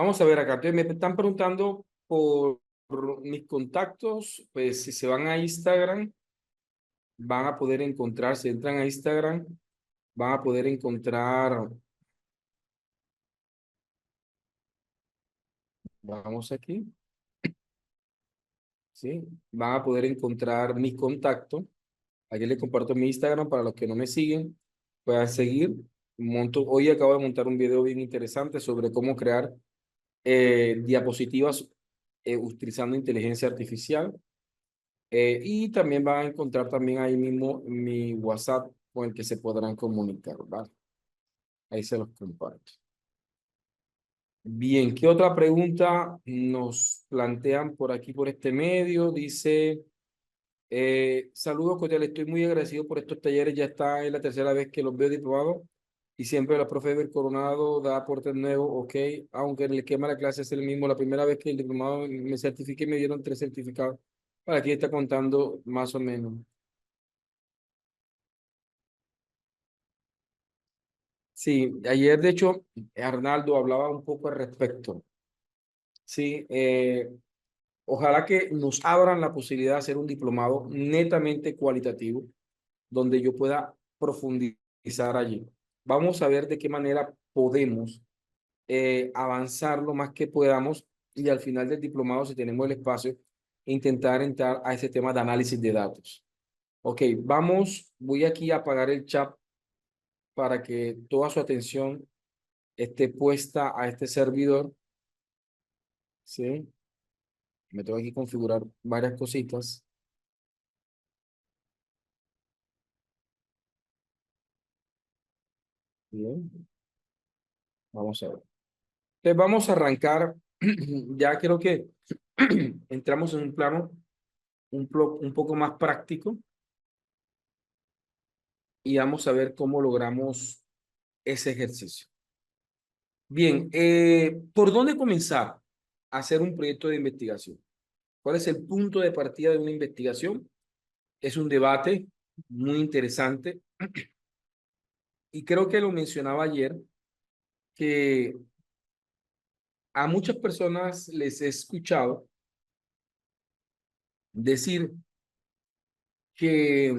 Vamos a ver acá. Entonces, me están preguntando por mis contactos. Pues si se van a Instagram, van a poder encontrar, si entran a Instagram, van a poder encontrar, vamos aquí, ¿sí? Van a poder encontrar mis contactos. Aquí les comparto mi Instagram para los que no me siguen, puedan seguir. Hoy acabo de montar un video bien interesante sobre cómo crear diapositivas utilizando inteligencia artificial. Y también van a encontrar también ahí mismo mi WhatsApp con el que se podrán comunicar, ¿vale? Ahí se los comparto. Bien, ¿qué otra pregunta nos plantean por aquí, por este medio? Dice, saludos cordiales, estoy muy agradecido por estos talleres, ya está en la tercera vez que los veo diplomados y siempre la profe Ever Coronado da aportes nuevos, ok, aunque el esquema de la clase es el mismo, la primera vez que el diplomado me certifiqué me dieron 3 certificados, para aquí está contando más o menos. Sí, ayer de hecho Arnaldo hablaba un poco al respecto. Sí, ojalá que nos abran la posibilidad de hacer un diplomado netamente cualitativo, donde yo pueda profundizar allí. Vamos a ver de qué manera podemos avanzar lo más que podamos y al final del diplomado, si tenemos el espacio, intentar entrar a ese tema de análisis de datos. Ok, voy aquí a apagar el chat para que toda su atención esté puesta a este servidor. Sí, me tengo que configurar varias cositas. Bien, vamos a ver. Entonces vamos a arrancar. Ya creo que entramos en un plano un poco más práctico y vamos a ver cómo logramos ese ejercicio. Bien, ¿por dónde comenzar a hacer un proyecto de investigación? ¿Cuál es el punto de partida de una investigación? Es un debate muy interesante y creo que lo mencionaba ayer, que a muchas personas les he escuchado decir que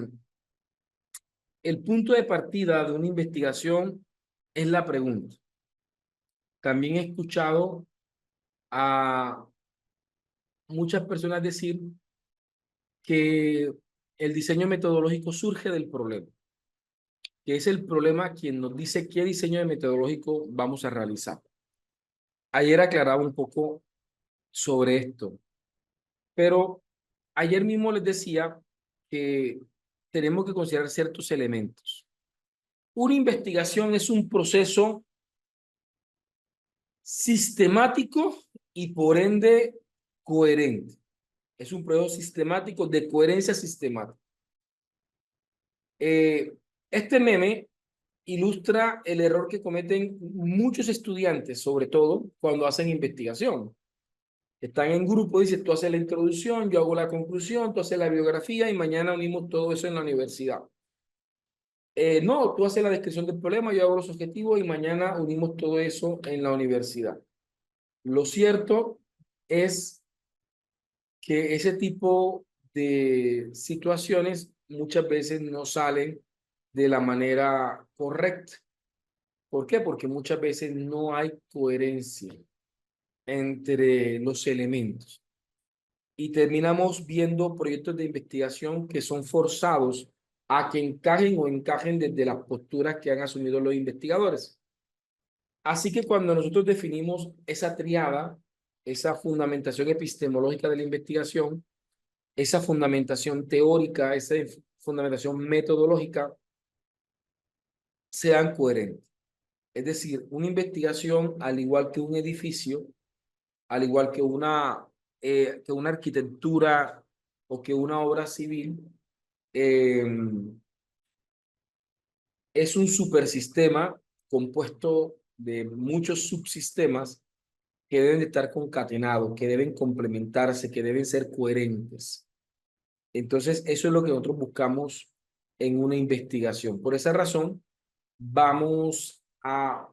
el punto de partida de una investigación es la pregunta. También he escuchado a muchas personas decir que el diseño metodológico surge del problema, que es el problema quien nos dice qué diseño de metodológico vamos a realizar. Ayer aclaraba un poco sobre esto, pero ayer mismo les decía que tenemos que considerar ciertos elementos. Una investigación es un proceso sistemático y por ende coherente. Es un proceso sistemático de coherencia sistemática. Eh, este meme ilustra el error que cometen muchos estudiantes, sobre todo cuando hacen investigación. Están en grupo, dice, tú haces la introducción, yo hago la conclusión, tú haces la biografía y mañana unimos todo eso en la universidad. No, tú haces la descripción del problema, yo hago los objetivos y mañana unimos todo eso en la universidad. Lo cierto es que ese tipo de situaciones muchas veces no salen de la manera correcta. ¿Por qué? Porque muchas veces no hay coherencia entre los elementos y terminamos viendo proyectos de investigación que son forzados a que encajen desde las posturas que han asumido los investigadores. Así que cuando nosotros definimos esa triada, esa fundamentación epistemológica de la investigación, esa fundamentación teórica, esa fundamentación metodológica, sean coherentes. Es decir, una investigación, al igual que un edificio, al igual que una arquitectura o que una obra civil, eh, es un supersistema compuesto de muchos subsistemas que deben de estar concatenados, que deben complementarse, que deben ser coherentes. Entonces, eso es lo que nosotros buscamos en una investigación. Por esa razón, vamos a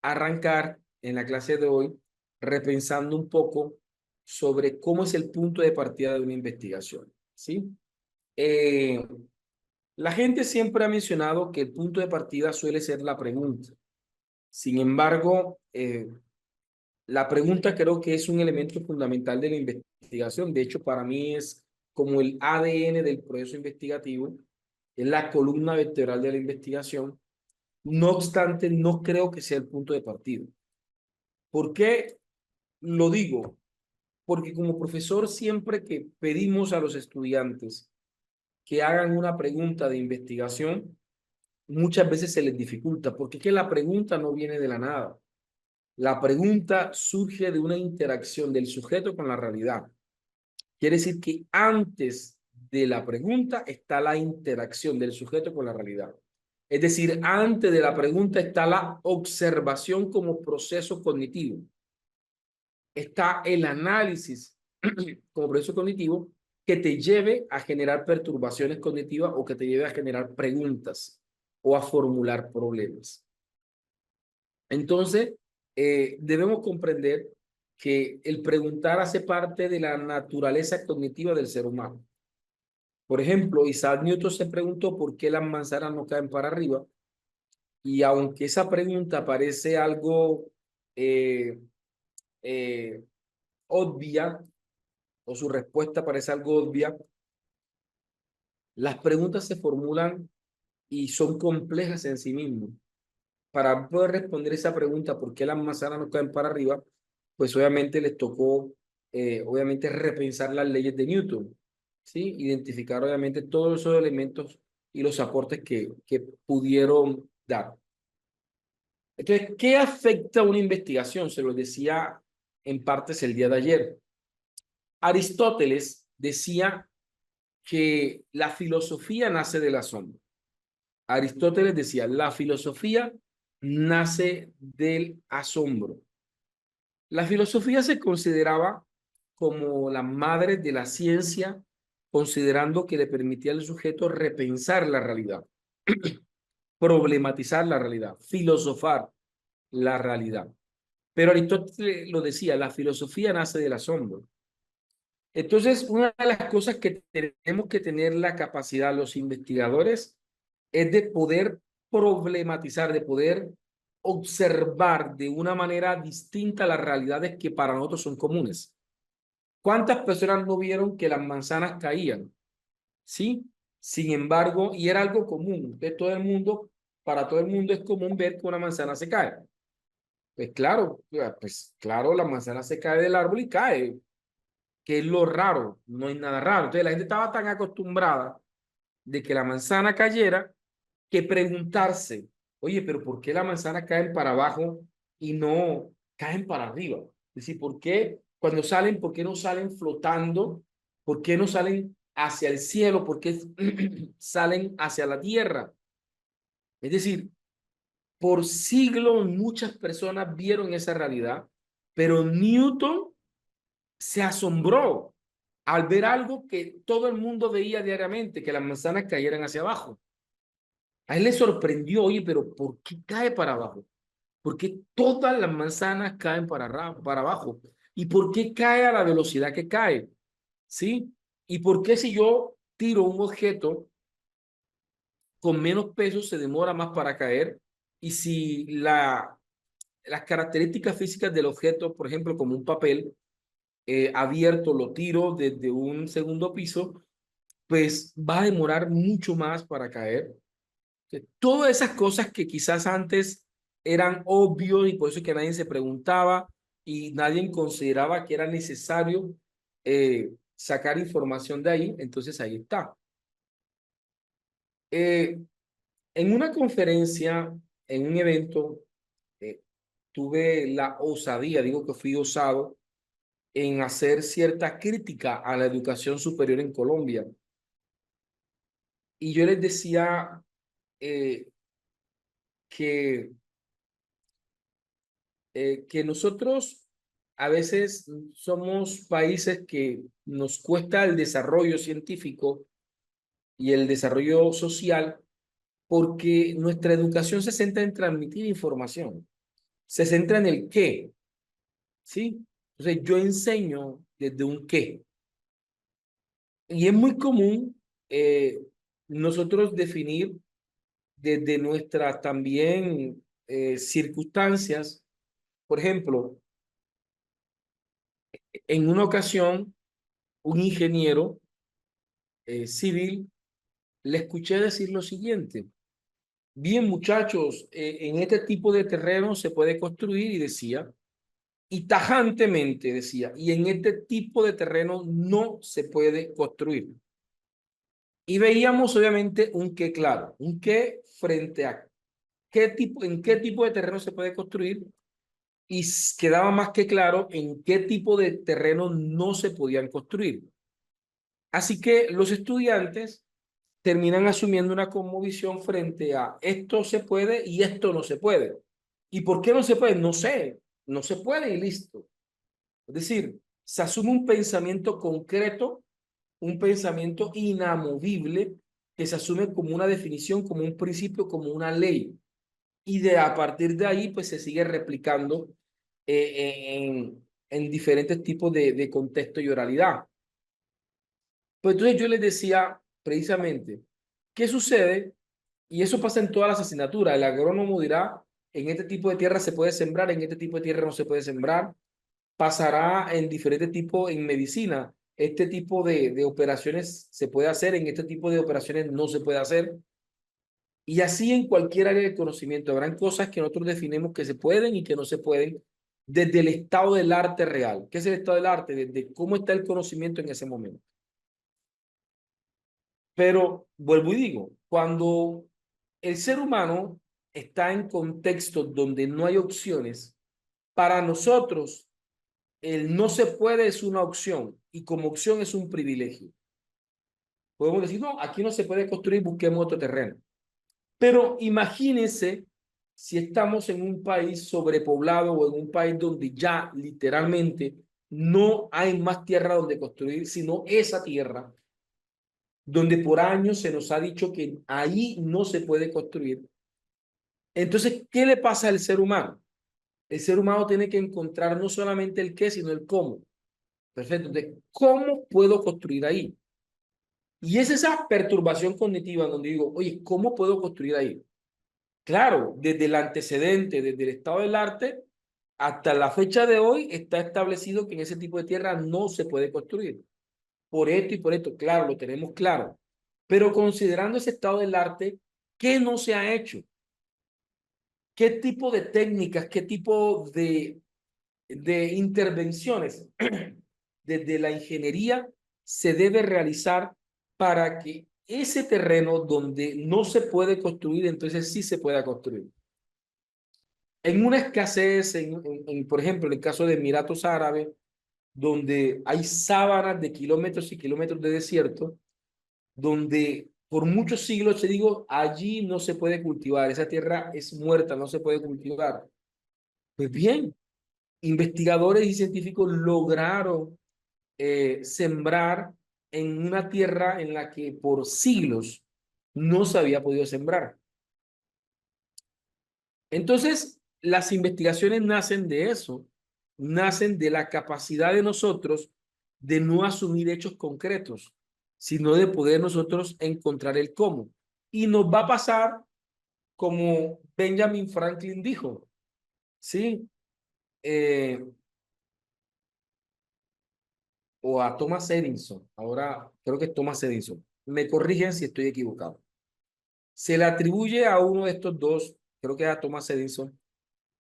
arrancar en la clase de hoy repensando un poco sobre cómo es el punto de partida de una investigación, ¿sí? Eh, la gente siempre ha mencionado que el punto de partida suele ser la pregunta. Sin embargo, la pregunta creo que es un elemento fundamental de la investigación. De hecho, para mí es como el ADN del proceso investigativo, es la columna vertebral de la investigación. No obstante, no creo que sea el punto de partida. ¿Por qué lo digo? Porque como profesor, siempre que pedimos a los estudiantes que hagan una pregunta de investigación, muchas veces se les dificulta, porque es que la pregunta no viene de la nada. La pregunta surge de una interacción del sujeto con la realidad. Quiere decir que antes de la pregunta está la interacción del sujeto con la realidad. Es decir, antes de la pregunta está la observación como proceso cognitivo. Está el análisis como proceso cognitivo que te lleve a generar perturbaciones cognitivas o que te lleve a generar preguntas o a formular problemas. Entonces, debemos comprender que el preguntar hace parte de la naturaleza cognitiva del ser humano. Por ejemplo, Isaac Newton se preguntó por qué las manzanas no caen para arriba, y aunque esa pregunta parece algo eh, eh, obvia, o su respuesta parece algo obvia, las preguntas se formulan y son complejas en sí mismas. Para poder responder esa pregunta, ¿por qué las manzanas no caen para arriba? Pues obviamente les tocó, obviamente, repensar las leyes de Newton, ¿sí? Identificar, obviamente, todos esos elementos y los aportes que pudieron dar. Entonces, ¿qué afecta a una investigación? Se lo decía en partes el día de ayer. Aristóteles decía que la filosofía nace del asombro. Aristóteles decía, la filosofía nace del asombro. La filosofía se consideraba como la madre de la ciencia, considerando que le permitía al sujeto repensar la realidad, problematizar la realidad, filosofar la realidad. Pero Aristóteles lo decía, la filosofía nace del asombro. Entonces, una de las cosas que tenemos que tener la capacidad los investigadores es de poder problematizar, de poder observar de una manera distinta las realidades que para nosotros son comunes. ¿Cuántas personas no vieron que las manzanas caían? ¿Sí? Sin embargo, y era algo común de todo el mundo, para todo el mundo es común ver que una manzana se cae. Pues claro, la manzana se cae del árbol y cae, que es lo raro, no hay nada raro. Entonces la gente estaba tan acostumbrada de que la manzana cayera que preguntarse, oye, pero ¿por qué las manzanas caen para abajo y no caen para arriba? Es decir, ¿por qué cuando salen, por qué no salen flotando? ¿Por qué no salen hacia el cielo? ¿Por qué salen hacia la tierra? Es decir, por siglos muchas personas vieron esa realidad, pero Newton se asombró al ver algo que todo el mundo veía diariamente, que las manzanas cayeran hacia abajo. A él le sorprendió, oye, pero ¿por qué cae para abajo? ¿Por qué todas las manzanas caen para abajo? ¿Y por qué cae a la velocidad que cae? ¿Sí? ¿Y por qué si yo tiro un objeto con menos peso se demora más para caer? Y si las características físicas del objeto, por ejemplo, como un papel abierto, lo tiro desde un segundo piso, pues va a demorar mucho más para caer. Todas esas cosas que quizás antes eran obvios y por eso es que nadie se preguntaba y nadie consideraba que era necesario sacar información de ahí, entonces ahí está. Eh, en una conferencia, en un evento, eh, tuve la osadía, digo que fui osado, en hacer cierta crítica a la educación superior en Colombia. Y yo les decía eh, que que nosotros a veces somos países que nos cuesta el desarrollo científico y el desarrollo social porque nuestra educación se centra en transmitir información, se centra en el qué. ¿sí? Entonces yo enseño desde un qué. Y es muy común nosotros definir desde nuestras también circunstancias. Por ejemplo, en una ocasión, un ingeniero civil le escuché decir lo siguiente: bien, muchachos, en este tipo de terreno se puede construir, y decía, y tajantemente decía, y en este tipo de terreno no se puede construir. Y veíamos obviamente un qué claro, un qué frente a qué tipo, en qué tipo de terreno se puede construir, y quedaba más que claro en qué tipo de terreno no se podían construir. Así que los estudiantes terminan asumiendo una cosmovisión frente a esto se puede y esto no se puede. ¿Y por qué no se puede? No sé, no se puede y listo. Es decir, se asume un pensamiento concreto, un pensamiento inamovible, que se asume como una definición, como un principio, como una ley. Y a partir de ahí, pues se sigue replicando en diferentes tipos de contexto y oralidad. Pues entonces yo les decía precisamente, ¿qué sucede? Y eso pasa en todas las asignaturas. El agrónomo dirá, en este tipo de tierra se puede sembrar, en este tipo de tierra no se puede sembrar. Pasará en diferentes tipos en medicina. Este tipo de operaciones se puede hacer, en este tipo de operaciones no se puede hacer. Y así en cualquier área de conocimiento. Habrán cosas que nosotros definimos que se pueden y que no se pueden desde el estado del arte real. ¿Qué es el estado del arte? Desde cómo está el conocimiento en ese momento. Pero vuelvo y digo, cuando el ser humano está en contextos donde no hay opciones, para nosotros el no se puede es una opción, y como opción es un privilegio. Podemos decir, no, aquí no se puede construir, busquemos otro terreno. Pero imagínense si estamos en un país sobrepoblado o en un país donde ya literalmente no hay más tierra donde construir, sino esa tierra donde por años se nos ha dicho que ahí no se puede construir. Entonces, ¿qué le pasa al ser humano? El ser humano tiene que encontrar no solamente el qué, sino el cómo. Perfecto. Entonces, ¿cómo puedo construir ahí? Y es esa perturbación cognitiva donde digo, oye, ¿cómo puedo construir ahí? Claro, desde el antecedente, desde el estado del arte, hasta la fecha de hoy está establecido que en ese tipo de tierra no se puede construir. Por esto y por esto, claro, lo tenemos claro. Pero considerando ese estado del arte, ¿qué no se ha hecho? ¿Qué tipo de técnicas, qué tipo de intervenciones desde la ingeniería se debe realizar para que ese terreno donde no se puede construir, entonces sí se pueda construir? En una escasez, por ejemplo, en el caso de Emiratos Árabes, donde hay sábanas de kilómetros y kilómetros de desierto, donde por muchos siglos, te digo, allí no se puede cultivar, esa tierra es muerta, no se puede cultivar. Pues bien, investigadores y científicos lograron sembrar en una tierra en la que por siglos no se había podido sembrar. Entonces, las investigaciones nacen de eso, nacen de la capacidad de nosotros de no asumir hechos concretos, sino de poder nosotros encontrar el cómo. Y nos va a pasar como Benjamin Franklin dijo, ¿sí? Eh, o a Thomas Edison, ahora creo que es Thomas Edison, me corrigen si estoy equivocado. Se le atribuye a uno de estos dos, creo que es a Thomas Edison,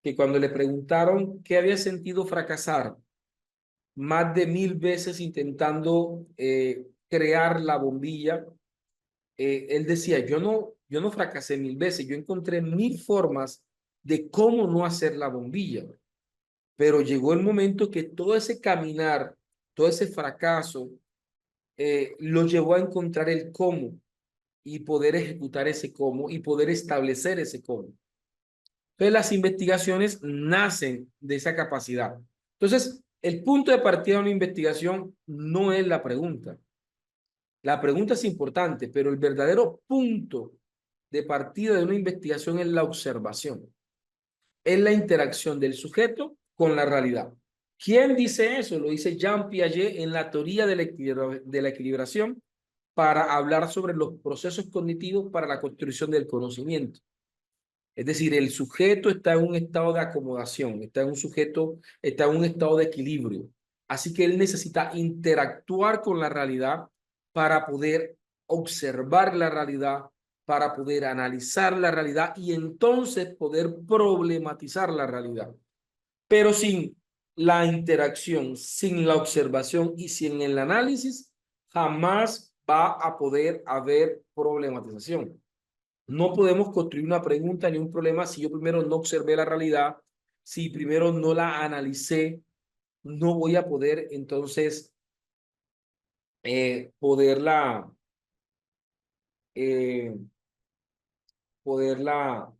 que cuando le preguntaron qué había sentido fracasar más de 1000 veces intentando crear la bombilla, él decía, yo no fracasé 1000 veces, yo encontré 1000 formas de cómo no hacer la bombilla, pero llegó el momento que todo ese caminar, todo ese fracaso, lo llevó a encontrar el cómo y poder ejecutar ese cómo y poder establecer ese cómo. Entonces, las investigaciones nacen de esa capacidad. Entonces, el punto de partida de una investigación no es la pregunta. La pregunta es importante, pero el verdadero punto de partida de una investigación es la observación, es la interacción del sujeto con la realidad. ¿Quién dice eso? Lo dice Jean Piaget en la teoría de la equilibración para hablar sobre los procesos cognitivos para la construcción del conocimiento. Es decir, el sujeto está en un estado de acomodación, está en un estado de equilibrio. Así que él necesita interactuar con la realidad para poder observar la realidad, para poder analizar la realidad y entonces poder problematizar la realidad. Pero sin la interacción, sin la observación y sin el análisis, jamás va a poder haber problematización. No podemos construir una pregunta ni un problema si yo primero no observé la realidad, si primero no la analicé, no voy a poder entonces poderla, eh, poderla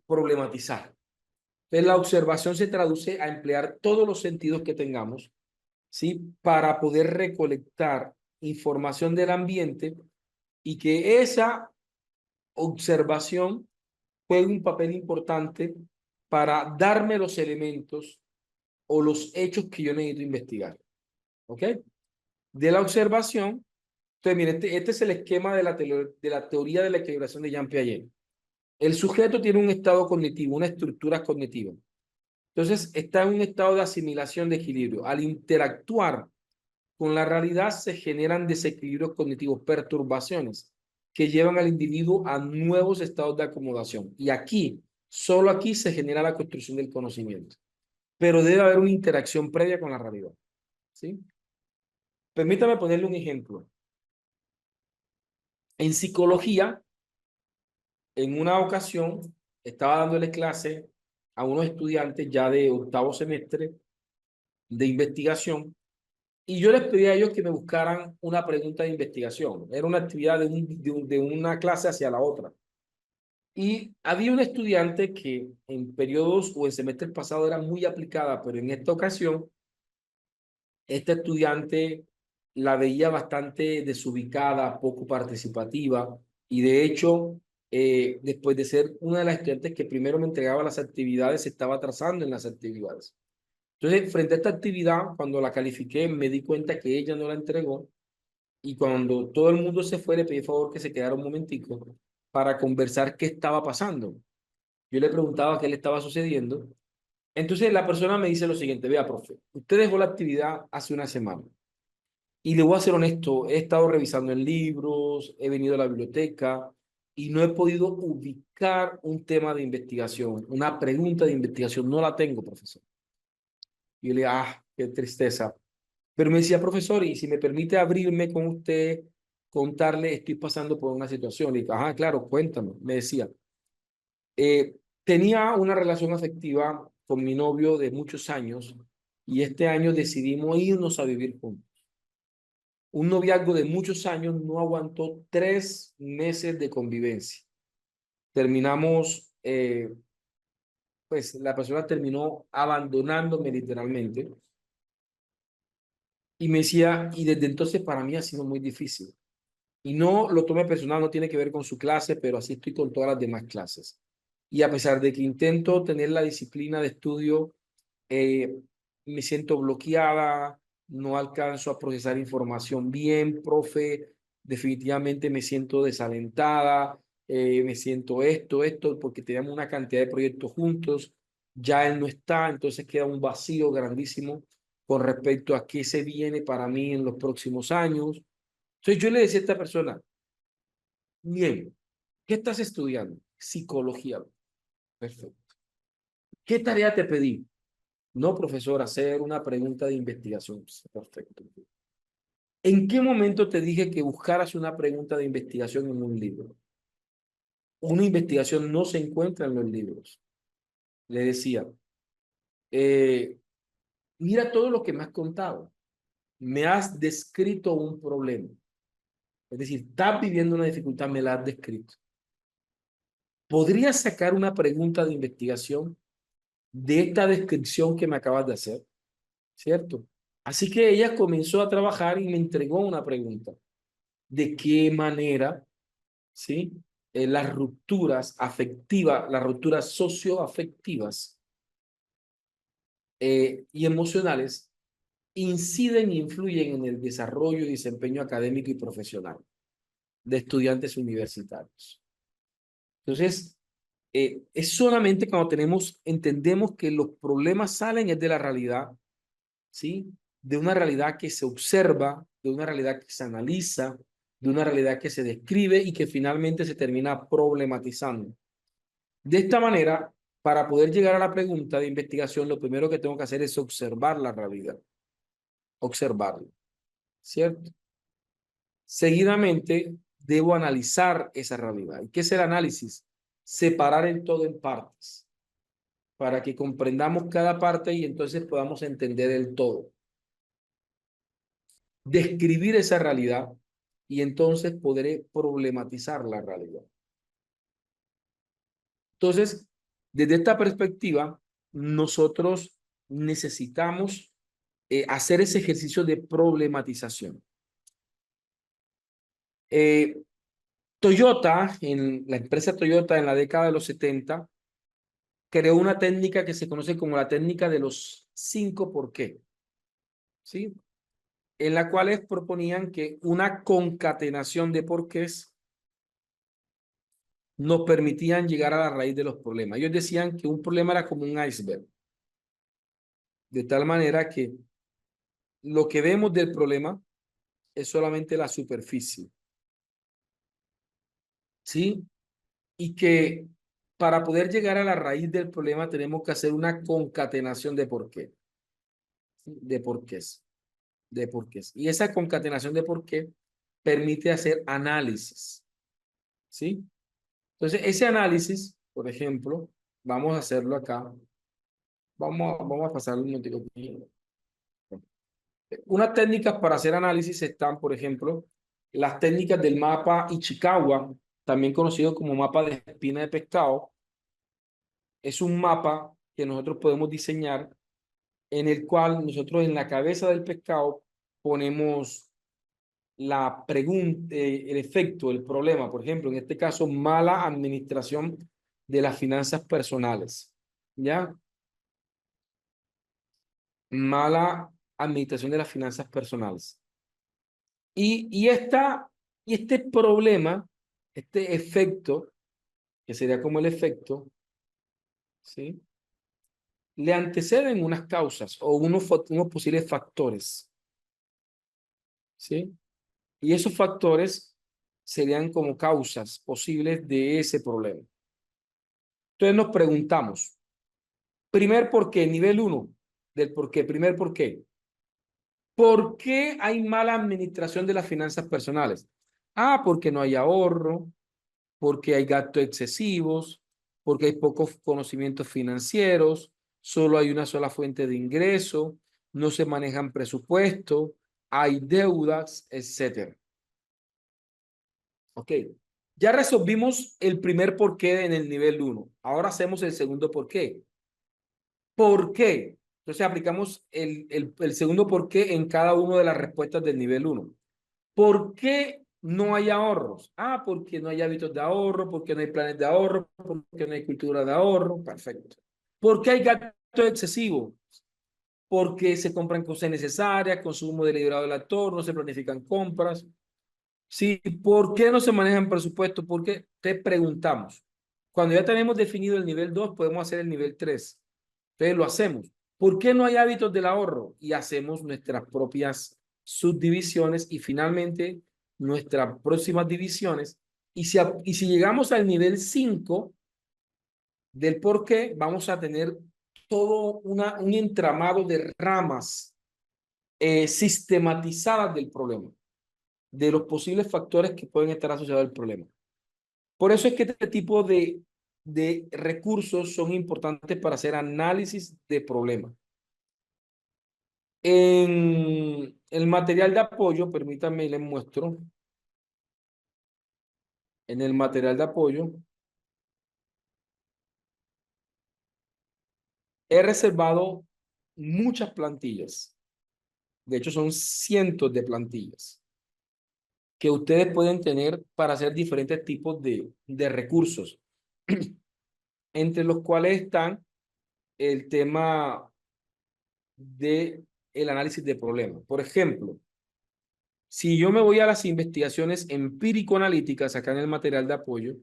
problematizar. Entonces, la observación se traduce a emplear todos los sentidos que tengamos, ¿sí? Para poder recolectar información del ambiente y que esa observación juegue un papel importante para darme los elementos o los hechos que yo necesito investigar. ¿Ok? De la observación, entonces, mire, este es el esquema de la teoría de la equilibración de Jean Piaget. El sujeto tiene un estado cognitivo, una estructura cognitiva. Entonces, está en un estado de asimilación de equilibrio. Al interactuar con la realidad se generan desequilibrios cognitivos, perturbaciones que llevan al individuo a nuevos estados de acomodación. Y aquí, solo aquí se genera la construcción del conocimiento. Pero debe haber una interacción previa con la realidad. ¿Sí? Permítame ponerle un ejemplo. En psicología, en una ocasión, estaba dándole clase a unos estudiantes ya de octavo semestre de investigación y yo les pedí a ellos que me buscaran una pregunta de investigación. Era una actividad de una clase hacia la otra. Y había un estudiante que en periodos o en semestres pasados era muy aplicada, pero en esta ocasión, este estudiante la veía bastante desubicada, poco participativa, y de hecho, después de ser una de las estudiantes que primero me entregaba las actividades, se estaba atrasando en las actividades. Entonces, frente a esta actividad, cuando la califiqué, me di cuenta que ella no la entregó, y cuando todo el mundo se fue, le pedí favor que se quedara un momentico para conversar qué estaba pasando. Yo le preguntaba qué le estaba sucediendo. Entonces, la persona me dice lo siguiente: vea, profe, usted dejó la actividad hace una semana. Y le voy a ser honesto, he estado revisando en libros, he venido a la biblioteca y no he podido ubicar un tema de investigación, una pregunta de investigación. No la tengo, profesor. Y yo le digo, qué tristeza. Pero me decía, profesor, y si me permite abrirme con usted, contarle, estoy pasando por una situación. Le digo, claro, cuéntame. Me decía, eh, tenía una relación afectiva con mi novio de muchos años y este año decidimos irnos a vivir juntos. Un noviazgo de muchos años no aguantó 3 meses de convivencia. Terminamos, pues la persona terminó abandonándome literalmente y me decía, y desde entonces para mí ha sido muy difícil. Y no lo tome personal, no tiene que ver con su clase, pero así estoy con todas las demás clases. Y a pesar de que intento tener la disciplina de estudio, me siento bloqueada, no alcanzo a procesar información bien, profe, definitivamente me siento desalentada, me siento esto, porque tenemos una cantidad de proyectos juntos, ya él no está, entonces queda un vacío grandísimo con respecto a qué se viene para mí en los próximos años. Entonces yo le decía a esta persona, bien, ¿qué estás estudiando? Psicología. Perfecto. ¿Qué tarea te pedí? No, profesor, hacer una pregunta de investigación. Perfecto. ¿En qué momento te dije que buscaras una pregunta de investigación en un libro? Una investigación no se encuentra en los libros. Le decía, eh, mira todo lo que me has contado. Me has descrito un problema. Es decir, estás viviendo una dificultad, me la has descrito. ¿Podrías sacar una pregunta de investigación de esta descripción que me acabas de hacer? ¿Cierto? Así que ella comenzó a trabajar y me entregó una pregunta. ¿De qué manera, sí, las rupturas afectivas, las rupturas socioafectivas y emocionales inciden e influyen en el desarrollo y desempeño académico y profesional de estudiantes universitarios. Entonces, es solamente cuando entendemos que los problemas salen es de la realidad, ¿sí? De una realidad que se observa, de una realidad que se analiza, de una realidad que se describe y que finalmente se termina problematizando. De esta manera, para poder llegar a la pregunta de investigación, lo primero que tengo que hacer es observar la realidad, observarla, ¿cierto? Seguidamente, debo analizar esa realidad. ¿Y qué es el análisis? Separar el todo en partes para que comprendamos cada parte y entonces podamos entender el todo. Describir esa realidad y entonces podré problematizar la realidad. Entonces, desde esta perspectiva, nosotros necesitamos hacer ese ejercicio de problematización. Toyota, en la empresa Toyota en la década de los 70, creó una técnica que se conoce como la técnica de los 5 por qué, ¿sí? En la cual proponían que una concatenación de porqués nos permitían llegar a la raíz de los problemas. Ellos decían que un problema era como un iceberg, de tal manera que lo que vemos del problema es solamente la superficie, ¿sí? Y que para poder llegar a la raíz del problema tenemos que hacer una concatenación de por qué, ¿sí? De porqués, de porqués. Y esa concatenación de por qué permite hacer análisis, ¿sí? Entonces, ese análisis, por ejemplo, vamos a hacerlo acá. Vamos a pasarlo un momentito aquí. Unas técnicas para hacer análisis están, por ejemplo, las técnicas del mapa Ichikawa, también conocido como mapa de espina de pescado. Es un mapa que nosotros podemos diseñar en el cual nosotros en la cabeza del pescado ponemos la pregunta, el efecto, el problema. Por ejemplo, en este caso, mala administración de las finanzas personales. ¿Ya? Mala administración de las finanzas personales. Y este problema, este efecto, que sería como el efecto, ¿sí? Le anteceden unas causas o unos posibles factores, ¿sí? Y esos factores serían como causas posibles de ese problema. Entonces nos preguntamos, primer por qué, nivel 1 del por qué, primer por qué. ¿Por qué hay mala administración de las finanzas personales? Ah, porque no hay ahorro, porque hay gastos excesivos, porque hay pocos conocimientos financieros, solo hay una sola fuente de ingreso, no se manejan presupuestos, hay deudas, etcétera. Ok, ya resolvimos el primer porqué en el nivel 1. Ahora hacemos el segundo porqué. ¿Por qué? Entonces aplicamos el segundo porqué en cada una de las respuestas del nivel 1. ¿Por qué no hay ahorros? Ah, porque no hay hábitos de ahorro, porque no hay planes de ahorro, porque no hay cultura de ahorro. Perfecto. ¿Por qué hay gastos excesivos? Porque se compran cosas necesarias, consumo deliberado del actor, no se planifican compras. Sí, ¿por qué no se manejan presupuestos? Porque te preguntamos. Cuando ya tenemos definido el nivel 2, podemos hacer el nivel 3. Entonces lo hacemos. ¿Por qué no hay hábitos del ahorro? Y hacemos nuestras propias subdivisiones y finalmente nuestras próximas divisiones. Y si llegamos al nivel 5 del por qué, vamos a tener todo un entramado de ramas sistematizadas del problema, de los posibles factores que pueden estar asociados al problema. Por eso es que este tipo de recursos son importantes para hacer análisis de problemas. En el material de apoyo, permítanme, les muestro. En el material de apoyo, he reservado muchas plantillas. De hecho, son cientos de plantillas que ustedes pueden tener para hacer diferentes tipos de recursos, entre los cuales están el tema de el análisis de problemas. Por ejemplo, si yo me voy a las investigaciones empírico-analíticas acá en el material de apoyo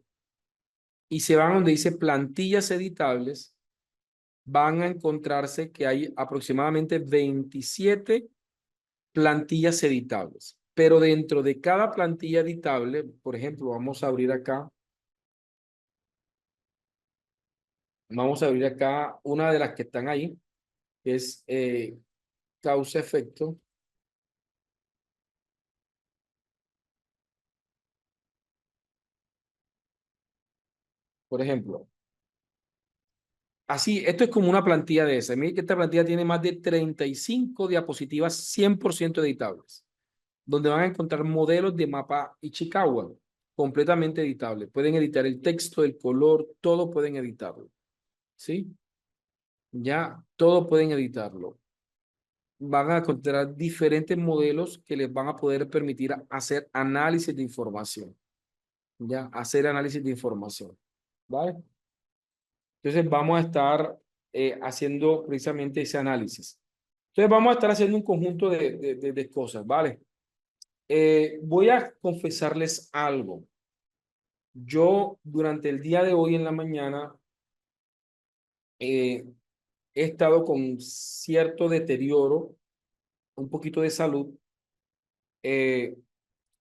y se van donde dice plantillas editables, van a encontrarse que hay aproximadamente 27 plantillas editables. Pero dentro de cada plantilla editable, por ejemplo, vamos a abrir acá una de las que están ahí, que es causa-efecto. Por ejemplo, así, esto es como una plantilla de esa. Miren que esta plantilla tiene más de 35 diapositivas 100% editables, donde van a encontrar modelos de mapa Ichikawa completamente editables. Pueden editar el texto, el color, todo pueden editarlo. ¿Sí? Ya, todo pueden editarlo. Van a encontrar diferentes modelos que les van a poder permitir hacer análisis de información. Ya, hacer análisis de información. ¿Vale? Entonces vamos a estar haciendo precisamente ese análisis. Entonces vamos a estar haciendo un conjunto de cosas, ¿vale? Voy a confesarles algo. Yo durante el día de hoy en la mañana he estado con cierto deterioro, un poquito de salud,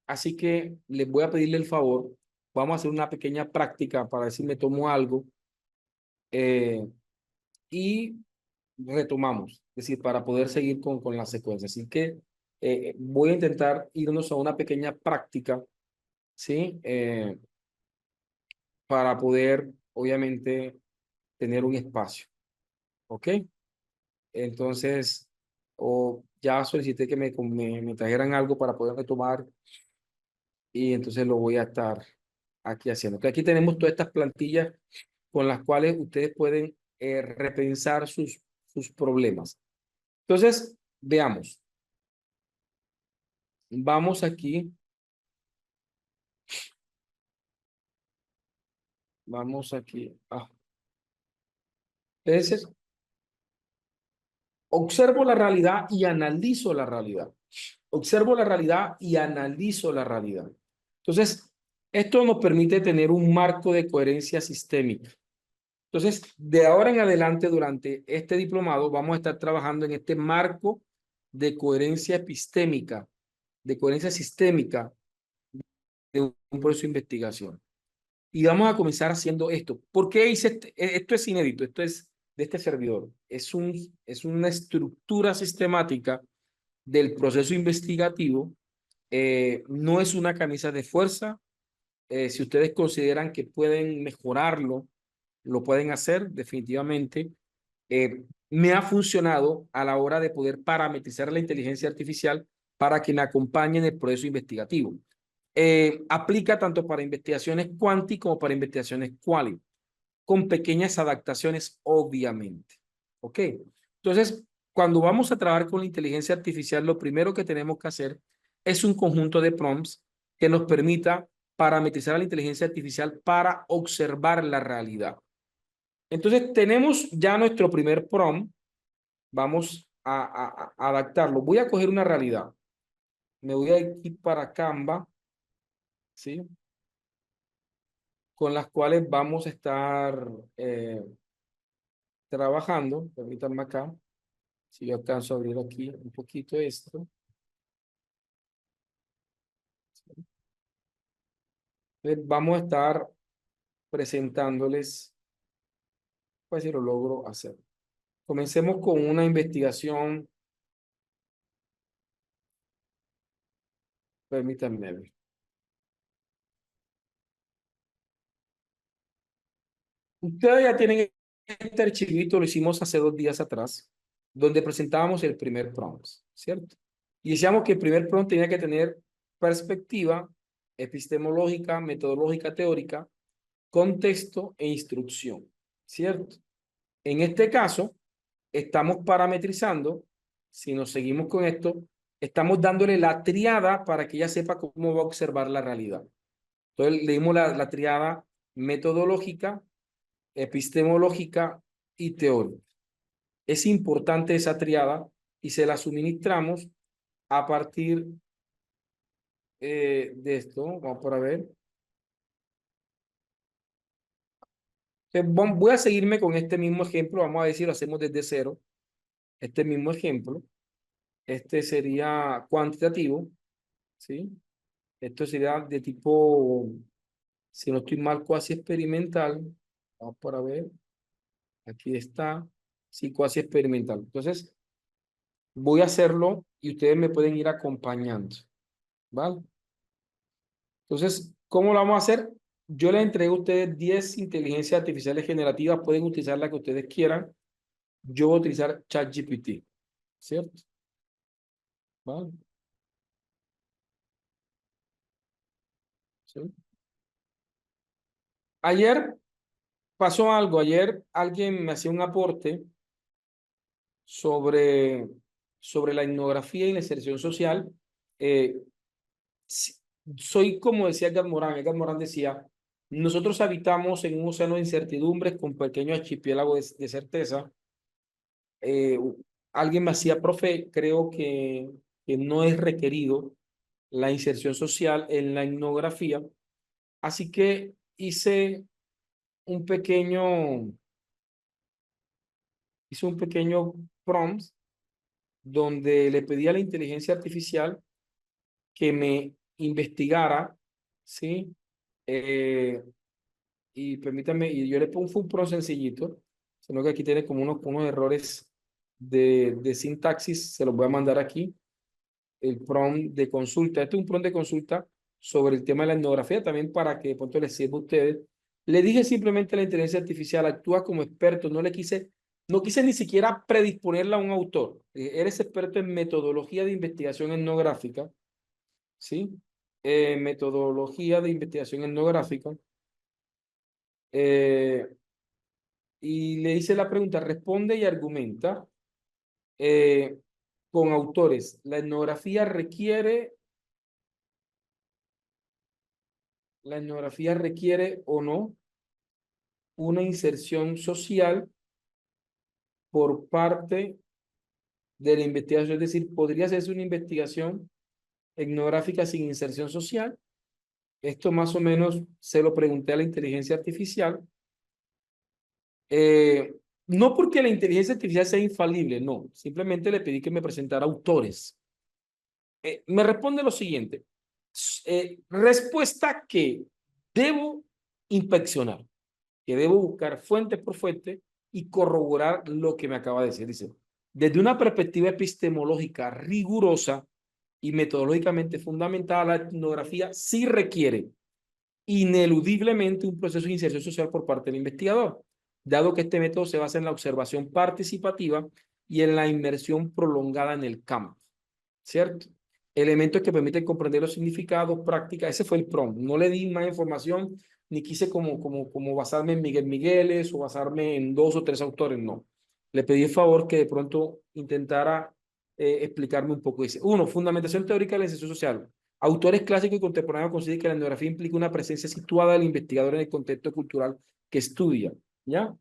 así que les voy a pedirle el favor, vamos a hacer una pequeña práctica para ver si me tomo algo y retomamos, es decir, para poder seguir con la secuencia. Así que voy a intentar irnos a una pequeña práctica, ¿sí? Para poder, obviamente, tener un espacio, ¿ok? Entonces, o ya solicité que me trajeran algo para poder retomar y entonces lo voy a estar aquí haciendo. Que aquí tenemos todas estas plantillas con las cuales ustedes pueden repensar sus problemas. Entonces, veamos. Vamos aquí. Vamos aquí. Entonces, observo la realidad y analizo la realidad. Observo la realidad y analizo la realidad. Entonces, esto nos permite tener un marco de coherencia sistémica. Entonces, de ahora en adelante, durante este diplomado, vamos a estar trabajando en este marco de coherencia epistémica, de coherencia sistémica de un proceso de investigación. Y vamos a comenzar haciendo esto. ¿Por qué hice esto? Es inédito, esto es de este servidor. Es una estructura sistemática del proceso investigativo. No es una camisa de fuerza. Si ustedes consideran que pueden mejorarlo, lo pueden hacer definitivamente. Me ha funcionado a la hora de poder parametrizar la inteligencia artificial para que me acompañe en el proceso investigativo. Aplica tanto para investigaciones quanti como para investigaciones quali, con pequeñas adaptaciones, obviamente. ¿Ok? Entonces, cuando vamos a trabajar con la inteligencia artificial, lo primero que tenemos que hacer es un conjunto de prompts que nos permita parametrizar a la inteligencia artificial para observar la realidad. Entonces, tenemos ya nuestro primer prompt. Vamos a adaptarlo. Voy a coger una realidad. Me voy a ir para Canva, ¿sí? Con las cuales vamos a estar trabajando. Permítanme acá. Si yo alcanzo a abrir aquí un poquito esto. Entonces, vamos a estar presentándoles, pues si lo logro hacer. Comencemos con una investigación. Permítanme ver. Ustedes ya tienen este archivito, lo hicimos hace 2 días atrás, donde presentábamos el primer prompt, ¿cierto? Y decíamos que el primer prompt tenía que tener perspectiva epistemológica, metodológica, teórica, contexto e instrucción, ¿cierto? En este caso, estamos parametrizando, si nos seguimos con esto, estamos dándole la triada para que ella sepa cómo va a observar la realidad. Entonces, le dimos la triada metodológica, epistemológica y teórica. Es importante esa triada y se la suministramos a partir de esto. Vamos por a ver. Voy a seguirme con este mismo ejemplo. Vamos a decir, lo hacemos desde cero. Este mismo ejemplo. Este sería cuantitativo, ¿sí? Esto sería de tipo, si no estoy mal, cuasi experimental. Vamos para ver. Aquí está. Sí, cuasi experimental. Entonces, voy a hacerlo y ustedes me pueden ir acompañando, ¿vale? Entonces, ¿cómo lo vamos a hacer? Yo les entregué a ustedes 10 inteligencias artificiales generativas. Pueden utilizar la que ustedes quieran. Yo voy a utilizar ChatGPT, ¿cierto? ¿Vale? ¿Sí? Ayer pasó algo. Ayer alguien me hacía un aporte sobre, sobre la etnografía y la inserción social. Eh, si- Soy como decía Edgar Morán. Edgar Morán decía, nosotros habitamos en un océano de incertidumbres con pequeños archipiélagos de certeza. Eh, Alguien me hacía, profe, creo que no es requerido la inserción social en la etnografía. Así que un pequeño, hice un pequeño prompt donde le pedí a la inteligencia artificial que me investigara, ¿sí? Eh, y permítame, y yo le pongo fue un pro sencillito, sino que aquí tiene como unos errores de sintaxis, se los voy a mandar aquí, el prompt de consulta. Este es un prompt de consulta sobre el tema de la etnografía, también para que de pronto les sirva a ustedes. Le dije simplemente a la inteligencia artificial, actúa como experto, no quise ni siquiera predisponerla a un autor. Eres experto en metodología de investigación etnográfica, ¿sí? Metodología de investigación etnográfica. eh, y le hice la pregunta, responde y argumenta eh, con autores. La etnografía requiere o no una inserción social por parte de la investigación. Es decir, podría hacerse una investigación etnográfica sin inserción social. Esto más o menos se lo pregunté a la inteligencia artificial. Eh, no porque la inteligencia artificial sea infalible, no. Simplemente le pedí que me presentara autores. Me responde lo siguiente. Respuesta que debo inspeccionar, que debo buscar fuente por fuente y corroborar lo que me acaba de decir. Dice, desde una perspectiva epistemológica rigurosa y metodológicamente fundamentada, la etnografía sí requiere ineludiblemente un proceso de inserción social por parte del investigador, dado que este método se basa en la observación participativa y en la inmersión prolongada en el campo, ¿cierto? Elementos que permiten comprender los significados, prácticas. Ese fue el prompt. No le di más información, ni quise como basarme en Miguel Migueles o basarme en dos o tres autores, no. Le pedí el favor que de pronto intentara explicarme un poco. Dice, uno, fundamentación teórica de la inserción social. Autores clásicos y contemporáneos consideran que la etnografía implica una presencia situada del investigador en el contexto cultural que estudia, ¿ya?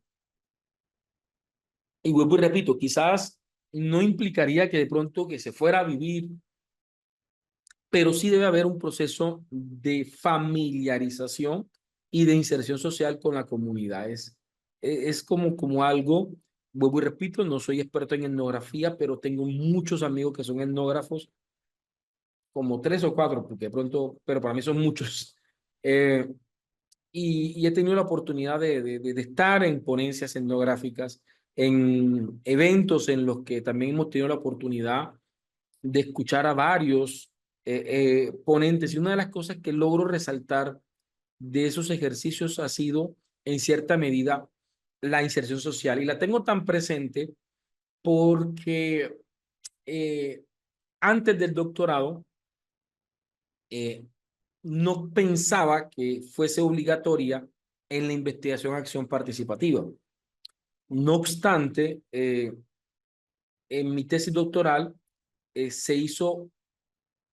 Y vuelvo y repito, quizás no implicaría que de pronto que se fuera a vivir, pero sí debe haber un proceso de familiarización y de inserción social con la comunidad. Es como algo, vuelvo y repito, no soy experto en etnografía, pero tengo muchos amigos que son etnógrafos, como tres o cuatro, porque de pronto, pero para mí son muchos. Eh, y he tenido la oportunidad de estar en ponencias etnográficas, en eventos en los que también hemos tenido la oportunidad de escuchar a varios ponentes. Y una de las cosas que logro resaltar de esos ejercicios ha sido, en cierta medida, la inserción social. Y la tengo tan presente porque antes del doctorado eh, no pensaba que fuese obligatoria en la investigación acción participativa. No obstante, en mi tesis doctoral se hizo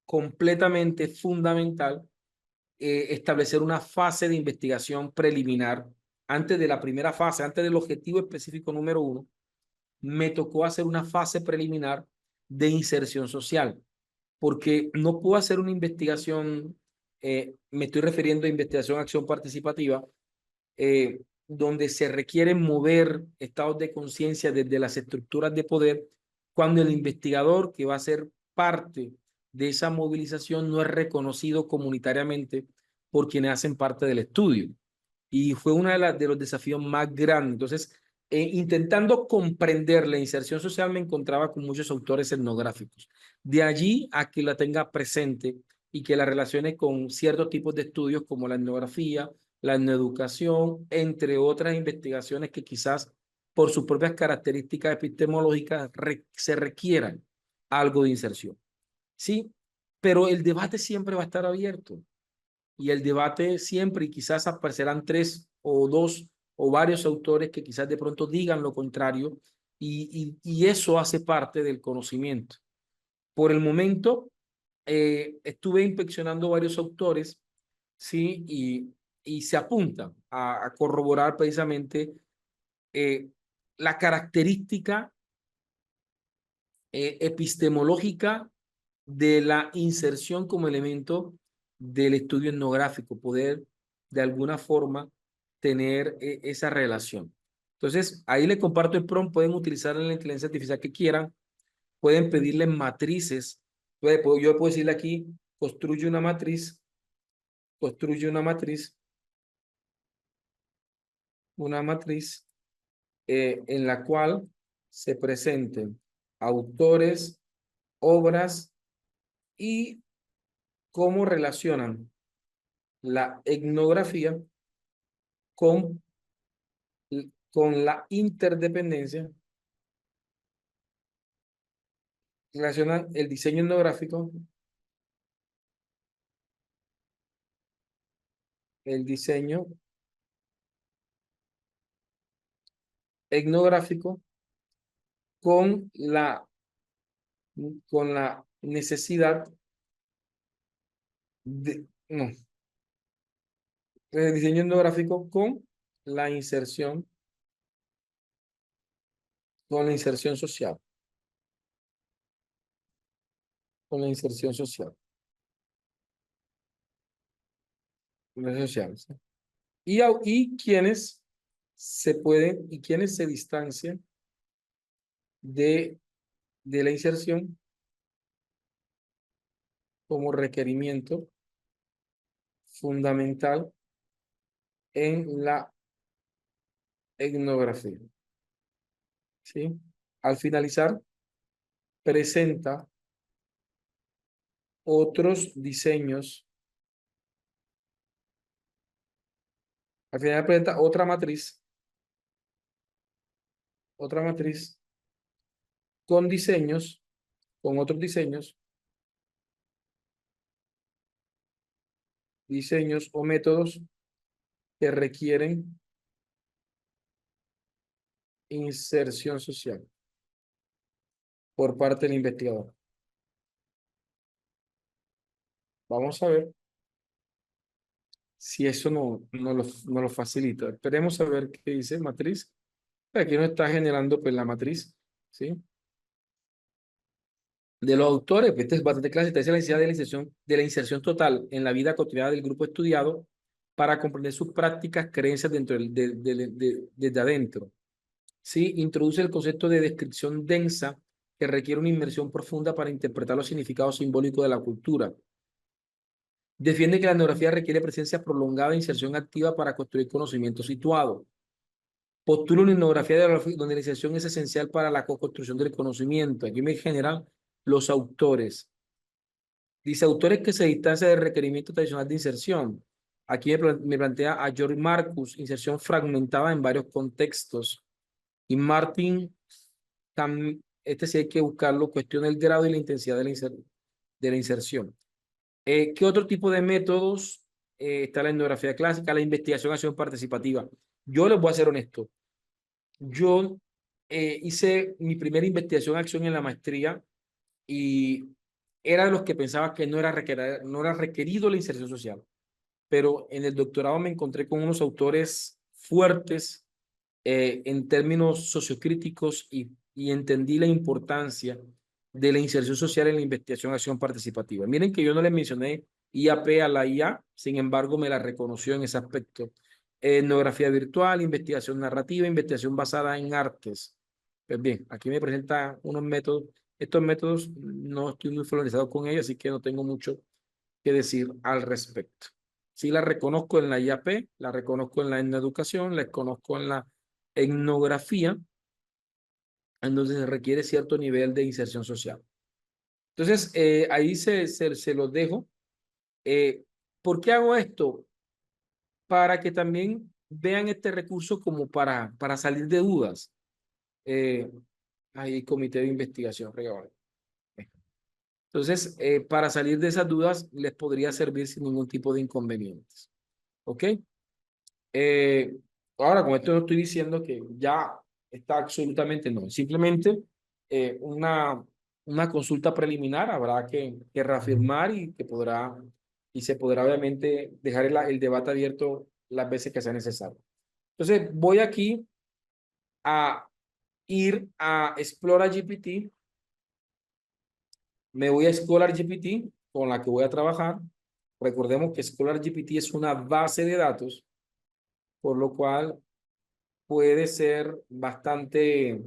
completamente fundamental establecer una fase de investigación preliminar antes de la primera fase, antes del objetivo específico número uno, me tocó hacer una fase preliminar de inserción social, porque no puedo hacer una investigación, me estoy refiriendo a investigación acción participativa, donde se requiere mover estados de conciencia desde las estructuras de poder, cuando el investigador que va a ser parte de esa movilización no es reconocido comunitariamente por quienes hacen parte del estudio. Y fue uno de los desafíos más grandes. Entonces, intentando comprender la inserción social, me encontraba con muchos autores etnográficos. De allí a que la tenga presente y que la relacione con ciertos tipos de estudios como la etnografía, la etnoeducación, entre otras investigaciones que quizás por sus propias características epistemológicas se requieran algo de inserción. Sí, pero el debate siempre va a estar abierto y el debate siempre, y quizás aparecerán tres o dos o varios autores que quizás de pronto digan lo contrario, y eso hace parte del conocimiento. Por el momento, estuve inspeccionando varios autores, ¿sí? Y se apunta a corroborar precisamente la característica epistemológica de la inserción como elemento del estudio etnográfico, poder de alguna forma tener esa relación. Entonces, ahí les comparto el prompt, pueden utilizar la inteligencia artificial que quieran, pueden pedirle matrices, yo puedo decirle aquí, construye una matriz, una matriz en la cual se presenten autores, obras y cómo relacionan la etnografía con, con la interdependencia, relacionan el diseño etnográfico, el diseño etnográfico con la necesidad de, no, el diseño etnográfico con la inserción social, con la inserción social, con la social, ¿sí? Y quienes se pueden, y quienes se distancian de la inserción como requerimiento fundamental en la etnografía, ¿sí? Al finalizar, presenta otros diseños, al final presenta otra matriz con diseños, con otros diseños o métodos que requieren inserción social por parte del investigador. Vamos a ver si eso no lo facilita. Esperemos a ver qué dice matriz. Aquí nos está generando pues la matriz, ¿sí? De los autores, pues, este es bastante clásico, dice la necesidad de la inserción total en la vida cotidiana del grupo estudiado para comprender sus prácticas, creencias dentro desde adentro. ¿Sí? Introduce el concepto de descripción densa que requiere una inmersión profunda para interpretar los significados simbólicos de la cultura. Defiende que la etnografía requiere presencia prolongada e inserción activa para construir conocimiento situado. Postula una etnografía donde la inserción es esencial para la co-construcción del conocimiento. Aquí me generan los autores. Dice, autores que se distancian del requerimiento tradicional de inserción. Aquí me plantea a George Marcus, inserción fragmentada en varios contextos. Y Martin, este sí hay que buscarlo, cuestiona el grado y la intensidad de la inserción. ¿Qué otro tipo de métodos? Está la etnografía clásica, la investigación acción participativa. Yo les voy a ser honesto. Yo hice mi primera investigación acción en la maestría y era de los que pensaba que no era requerido la inserción social. Pero en el doctorado me encontré con unos autores fuertes en términos sociocríticos y y entendí la importancia de la inserción social en la investigación acción participativa. Miren que yo no les mencioné IAP a la IA, sin embargo me la reconoció en ese aspecto. Etnografía virtual, investigación narrativa, investigación basada en artes. Pues bien, aquí me presenta unos métodos. Estos métodos no estoy muy familiarizado con ellos, así que no tengo mucho que decir al respecto. Sí la reconozco en la IAP, la reconozco en la etnoeducación, la conozco en la etnografía, en donde se requiere cierto nivel de inserción social. Entonces, ahí se los dejo. ¿Por qué hago esto? Para que también vean este recurso como para salir de dudas. Ahí comité de investigación. Entonces, para salir de esas dudas, les podría servir sin ningún tipo de inconvenientes. ¿Ok? Ahora, con esto no estoy diciendo que ya está absolutamente no. Simplemente una consulta preliminar habrá que reafirmar y se podrá obviamente dejar el debate abierto las veces que sea necesario. Entonces, voy aquí a ir a Explora GPT. Me voy a Scholar GPT con la que voy a trabajar. Recordemos que Scholar GPT es una base de datos, por lo cual puede ser bastante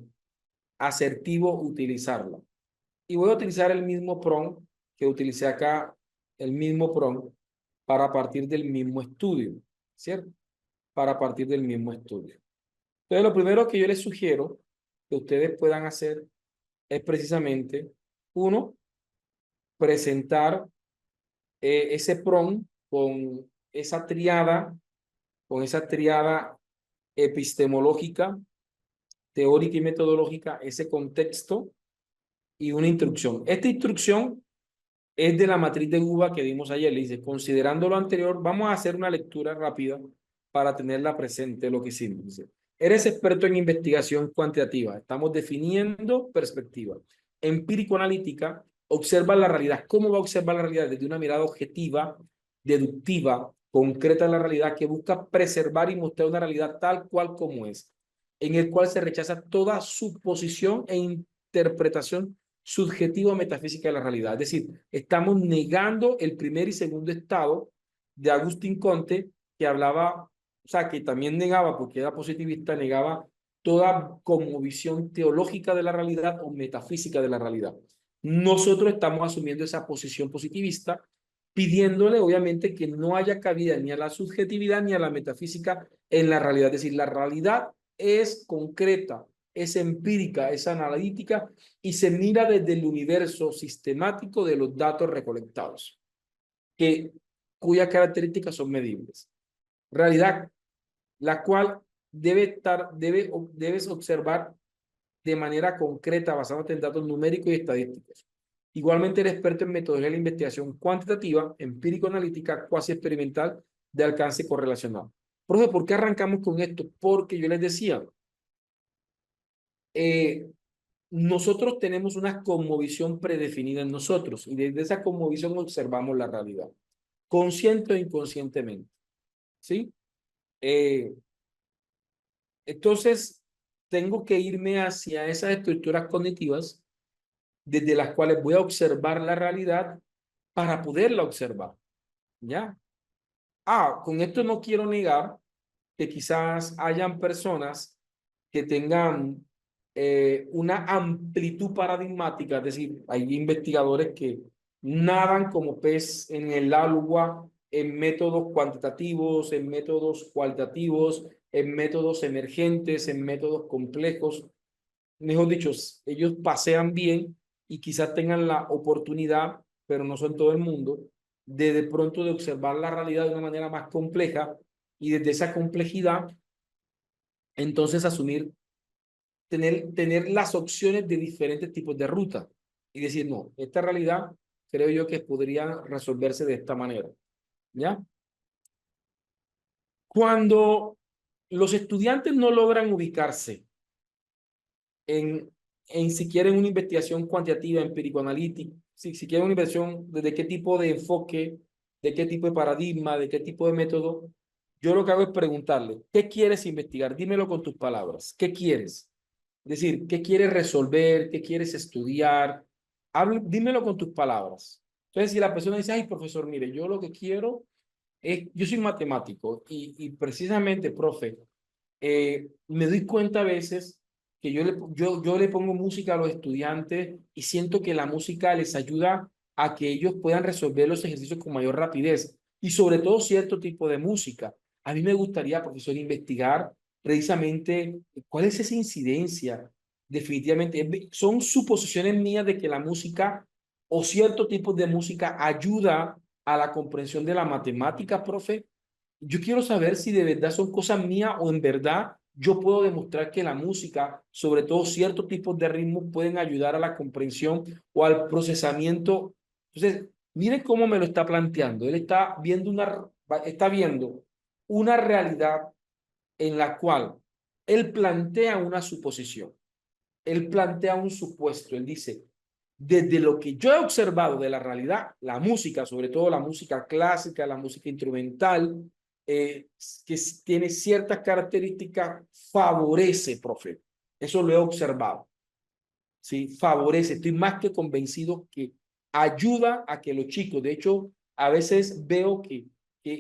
asertivo utilizarla. Y voy a utilizar el mismo prompt que utilicé acá, el mismo prompt para partir del mismo estudio, ¿cierto? Para partir del mismo estudio. Entonces, lo primero que yo les sugiero que ustedes puedan hacer es precisamente, uno, presentar ese prompt con esa triada epistemológica, teórica y metodológica, ese contexto y una instrucción. Esta instrucción es de la matriz de UVA que dimos ayer. Le dice, considerando lo anterior, vamos a hacer una lectura rápida para tenerla presente lo que hicimos. Dice, eres experto en investigación cuantitativa. Estamos definiendo perspectiva. Empírico-analítica, observa la realidad. ¿Cómo va a observar la realidad? Desde una mirada objetiva, deductiva, concreta en la realidad, que busca preservar y mostrar una realidad tal cual como es, en el cual se rechaza toda suposición e interpretación subjetiva metafísica de la realidad. Es decir, estamos negando el primer y segundo estado de Agustín Comte, que hablaba, o sea, que también negaba, porque era positivista, negaba toda como visión teológica de la realidad o metafísica de la realidad. Nosotros estamos asumiendo esa posición positivista, pidiéndole obviamente que no haya cabida ni a la subjetividad ni a la metafísica en la realidad. Es decir, la realidad es concreta, es empírica, es analítica y se mira desde el universo sistemático de los datos recolectados, cuyas características son medibles. Realidad, la cual debes observar de manera concreta, basándote en datos numéricos y estadísticos. Igualmente eres experto en metodología de la investigación cuantitativa, empírico-analítica, cuasi experimental, de alcance correlacional. Profe, ¿por qué arrancamos con esto? Porque yo les decía, nosotros tenemos una cosmovisión predefinida en nosotros y desde esa cosmovisión observamos la realidad, consciente o inconscientemente, ¿sí? Entonces, tengo que irme hacia esas estructuras cognitivas desde las cuales voy a observar la realidad para poderla observar, ¿ya? Con esto no quiero negar que quizás hayan personas que tengan una amplitud paradigmática, es decir, hay investigadores que nadan como pez en el agua en métodos cuantitativos, en métodos cualitativos, en métodos emergentes, en métodos complejos. Mejor dicho, ellos pasean bien y quizás tengan la oportunidad, pero no son todo el mundo, de pronto de observar la realidad de una manera más compleja y desde esa complejidad, entonces asumir, tener las opciones de diferentes tipos de ruta y decir, no, esta realidad creo yo que podría resolverse de esta manera, ¿ya? Cuando los estudiantes no logran ubicarse en, si quieren una investigación cuantitativa, empírico-analítica, si quieren una investigación de qué tipo de enfoque, de qué tipo de paradigma, de qué tipo de método, yo lo que hago es preguntarle, ¿qué quieres investigar? Dímelo con tus palabras. ¿Qué quieres? Es decir, ¿qué quieres resolver? ¿Qué quieres estudiar? Dímelo con tus palabras. Entonces, si la persona dice, ay, profesor, mire, yo lo que quiero es, yo soy matemático y precisamente, profe, me doy cuenta a veces que yo le pongo música a los estudiantes y siento que la música les ayuda a que ellos puedan resolver los ejercicios con mayor rapidez y sobre todo cierto tipo de música. A mí me gustaría, profesor, investigar precisamente cuál es esa incidencia. Definitivamente, son suposiciones mías de que la música o cierto tipo de música ayuda a la comprensión de la matemática, profe. Yo quiero saber si de verdad son cosas mías o en verdad yo puedo demostrar que la música, sobre todo ciertos tipos de ritmos, pueden ayudar a la comprensión o al procesamiento. Entonces, miren cómo me lo está planteando. Él está viendo una realidad en la cual él plantea una suposición, él plantea un supuesto, él dice, desde lo que yo he observado de la realidad, la música, sobre todo la música clásica, la música instrumental, que tiene ciertas características, favorece, profe. Eso lo he observado. ¿Sí? Favorece. Estoy más que convencido que ayuda a que los chicos, de hecho, a veces veo que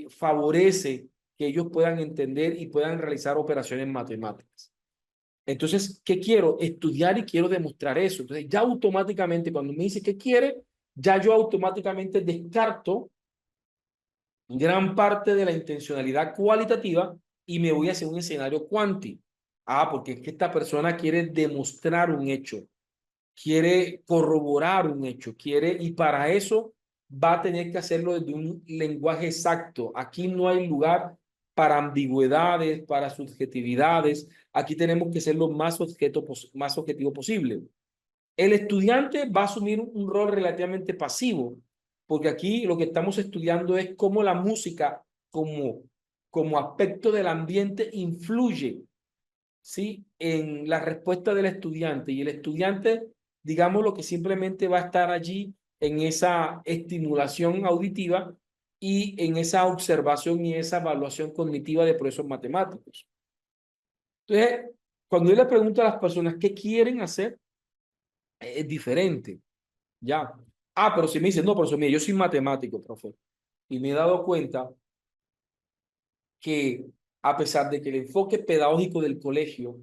favorece que ellos puedan entender y puedan realizar operaciones matemáticas. Entonces, ¿qué quiero? Estudiar y quiero demostrar eso. Entonces, ya automáticamente, cuando me dice qué quiere, ya yo automáticamente descarto gran parte de la intencionalidad cualitativa y me voy hacia un escenario cuanti. Ah, porque es que esta persona quiere demostrar un hecho, quiere corroborar un hecho, y para eso va a tener que hacerlo desde un lenguaje exacto. Aquí no hay lugar para ambigüedades, para subjetividades. Aquí tenemos que ser lo más objetivo posible. El estudiante va a asumir un rol relativamente pasivo, porque aquí lo que estamos estudiando es cómo la música como aspecto del ambiente influye, ¿sí? En la respuesta del estudiante. Y el estudiante, digamos, lo que simplemente va a estar allí en esa estimulación auditiva y en esa observación y esa evaluación cognitiva de procesos matemáticos. Entonces, cuando yo le pregunto a las personas qué quieren hacer, es diferente, ¿ya? Ah, pero si me dicen, no, profesor, mire, yo soy matemático, profe, y me he dado cuenta que a pesar de que el enfoque pedagógico del colegio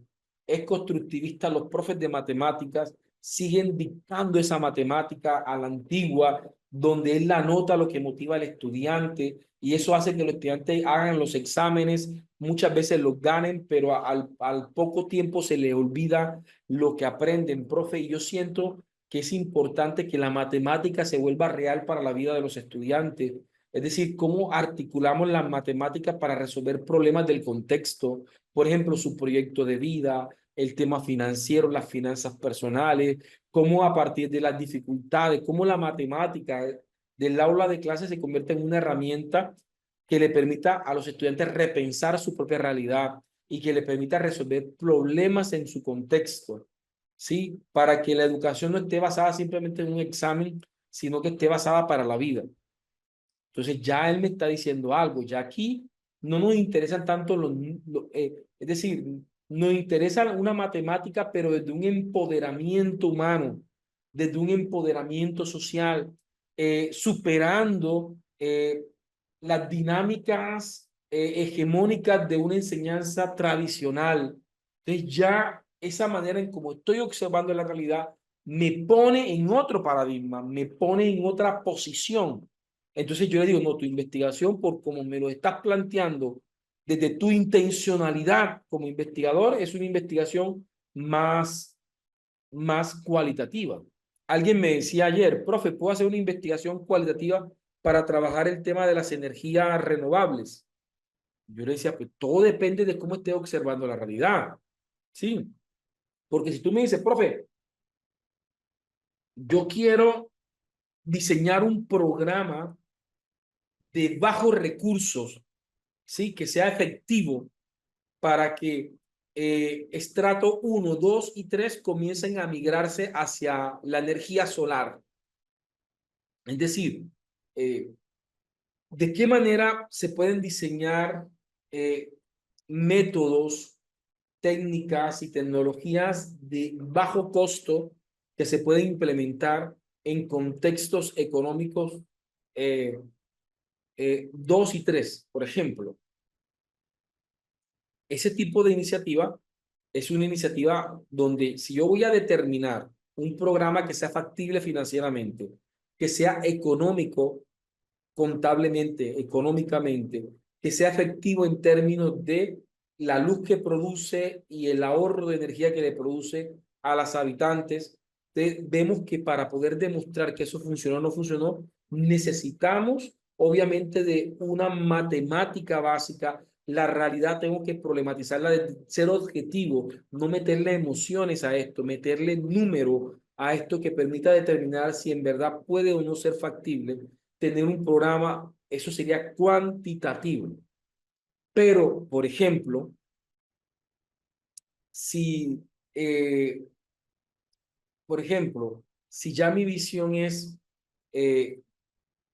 es constructivista, los profes de matemáticas siguen dictando esa matemática a la antigua, donde es la nota lo que motiva al estudiante, y eso hace que los estudiantes hagan los exámenes, muchas veces los ganen, pero al poco tiempo se les olvida lo que aprenden, profe, y yo siento que es importante que la matemática se vuelva real para la vida de los estudiantes. Es decir, cómo articulamos las matemáticas para resolver problemas del contexto, por ejemplo, su proyecto de vida, el tema financiero, las finanzas personales, cómo a partir de las dificultades, cómo la matemática del aula de clase se convierte en una herramienta que le permita a los estudiantes repensar su propia realidad y que le permita resolver problemas en su contexto, ¿sí? Para que la educación no esté basada simplemente en un examen, sino que esté basada para la vida. Entonces ya él me está diciendo algo, ya aquí no nos interesan tanto es decir, nos interesa una matemática, pero desde un empoderamiento humano, desde un empoderamiento social, superando las dinámicas hegemónicas de una enseñanza tradicional. Entonces ya esa manera en cómo estoy observando la realidad me pone en otro paradigma, me pone en otra posición. Entonces yo le digo, no, tu investigación, por como me lo estás planteando, desde tu intencionalidad como investigador, es una investigación más cualitativa. Alguien me decía ayer, profe, ¿puedo hacer una investigación cualitativa para trabajar el tema de las energías renovables? Yo le decía, pues todo depende de cómo esté observando la realidad. Sí, porque si tú me dices, profe, yo quiero diseñar un programa de bajos recursos, ¿sí? Que sea efectivo para que estrato 1, 2 y 3 comiencen a migrarse hacia la energía solar. Es decir, eh, ¿de qué manera se pueden diseñar eh, métodos técnicas y tecnologías de bajo costo que se pueden implementar en contextos económicos 2 y 3. Por ejemplo, ese tipo de iniciativa es una iniciativa donde si yo voy a determinar un programa que sea factible financieramente, que sea económico contablemente, económicamente, que sea efectivo en términos de la luz que produce y el ahorro de energía que le produce a las habitantes, vemos que para poder demostrar que eso funcionó o no funcionó, necesitamos obviamente de una matemática básica. La realidad tengo que problematizarla de ser objetivo, no meterle emociones a esto, meterle número a esto que permita determinar si en verdad puede o no ser factible tener un programa. Eso sería cuantitativo. Pero, por ejemplo, si, eh, por ejemplo, si ya mi visión es eh,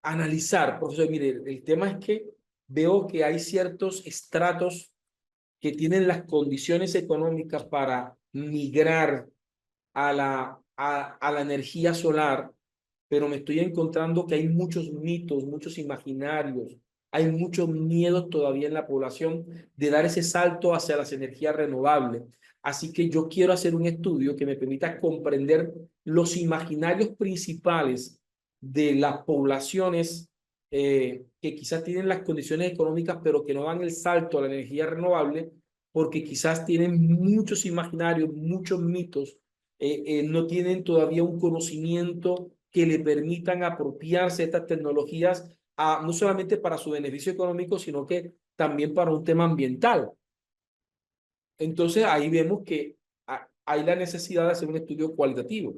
analizar, profesor, mire, el tema es que veo que hay ciertos estratos que tienen las condiciones económicas para migrar a la energía solar, pero me estoy encontrando que hay muchos mitos, muchos imaginarios, hay muchos miedos todavía en la población de dar ese salto hacia las energías renovables. Así que yo quiero hacer un estudio que me permita comprender los imaginarios principales de las poblaciones que quizás tienen las condiciones económicas, pero que no dan el salto a la energía renovable, porque quizás tienen muchos imaginarios, muchos mitos, no tienen todavía un conocimiento que le permitan apropiarse de estas tecnologías no solamente para su beneficio económico, sino que también para un tema ambiental. Entonces ahí vemos que hay la necesidad de hacer un estudio cualitativo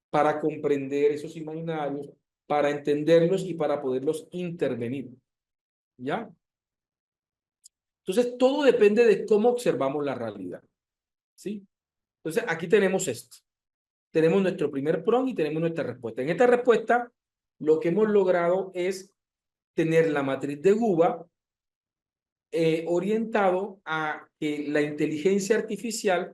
para comprender esos imaginarios, para entenderlos y para poderlos intervenir. ¿Ya? Entonces todo depende de cómo observamos la realidad. ¿Sí? Entonces aquí tenemos esto. Tenemos nuestro primer prompt y tenemos nuestra respuesta. En esta respuesta, lo que hemos logrado es tener la matriz de Guba orientado a que la inteligencia artificial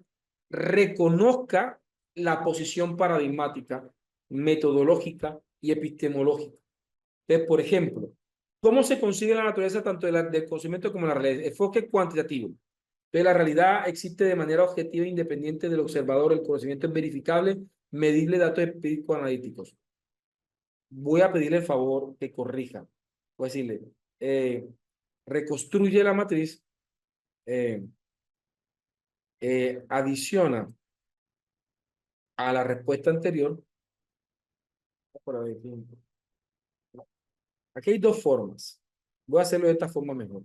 reconozca la posición paradigmática, metodológica y epistemológica. Entonces, por ejemplo, ¿cómo se consigue la naturaleza tanto del conocimiento como la realidad? Enfoque cuantitativo. Entonces, la realidad existe de manera objetiva e independiente del observador. El conocimiento es verificable, medible, datos empíricos analíticos. Voy a pedirle el favor que corrija. Voy a decirle, eh, reconstruye la matriz, eh, adiciona a la respuesta anterior. Por ahí, aquí hay dos formas. Voy a hacerlo de esta forma mejor.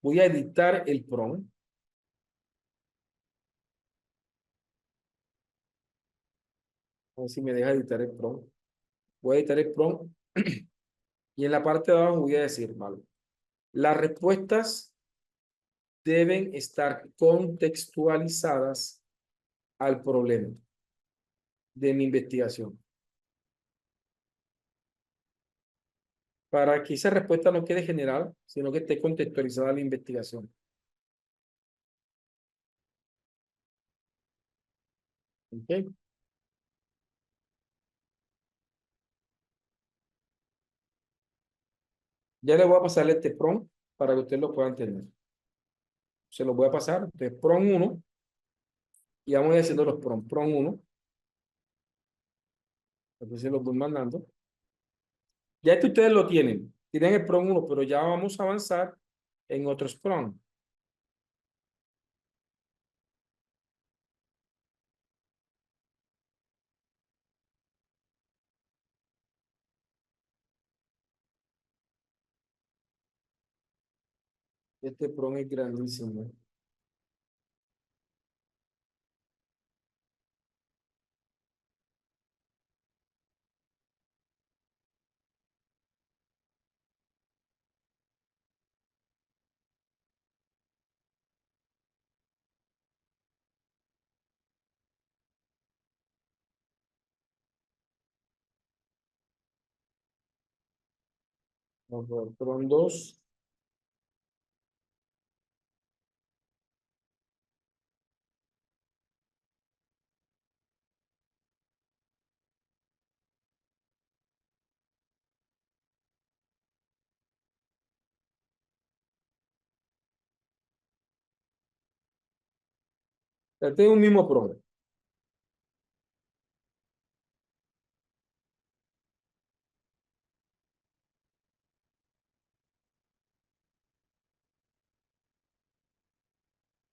Voy a editar el prompt. A ver si me deja editar el prompt. Voy a editar el prompt y en la parte de abajo voy a decir, vale, las respuestas deben estar contextualizadas al problema de mi investigación. Para que esa respuesta no quede general, sino que esté contextualizada a la investigación. ¿Ok? Ya le voy a pasarle este prompt para que usted lo pueda entender. Se lo voy a pasar. Entonces, prompt 1, y vamos a ir haciendo los prompt. Prompt 1, entonces los voy mandando. Ya esto ustedes lo tienen. Tienen el prompt 1, pero ya vamos a avanzar en otros prompt. Este prompt es grandísimo. Vamos a ver, prompt 2. Este es un mismo PROM.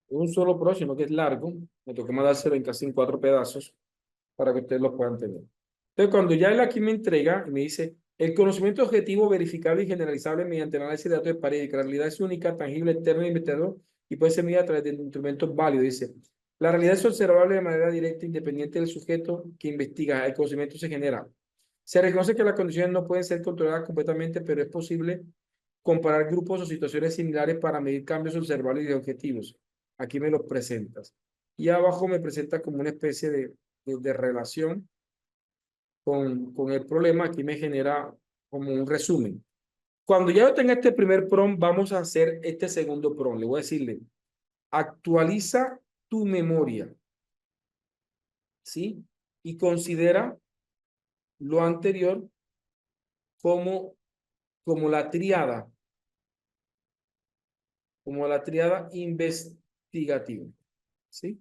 Un solo PROM, sino que es largo. Me tocó mandárselo en casi en 4 pedazos para que ustedes lo puedan tener. Entonces, cuando ya él aquí me entrega y me dice, el conocimiento objetivo, verificable y generalizable mediante el análisis de datos de pared, que la realidad es única, tangible, eterna e investigador y puede ser medida a través de instrumentos válidos. Dice, la realidad es observable de manera directa, independiente del sujeto que investiga. El conocimiento se genera. Se reconoce que las condiciones no pueden ser controladas completamente, pero es posible comparar grupos o situaciones similares para medir cambios observables y objetivos. Aquí me los presentas. Y abajo me presenta como una especie de relación con el problema. Aquí me genera como un resumen. Cuando ya yo tenga este primer prompt, vamos a hacer este segundo prompt. Le voy a decirle, actualiza tu memoria, ¿sí? Y considera lo anterior como, como la triada investigativa, ¿sí?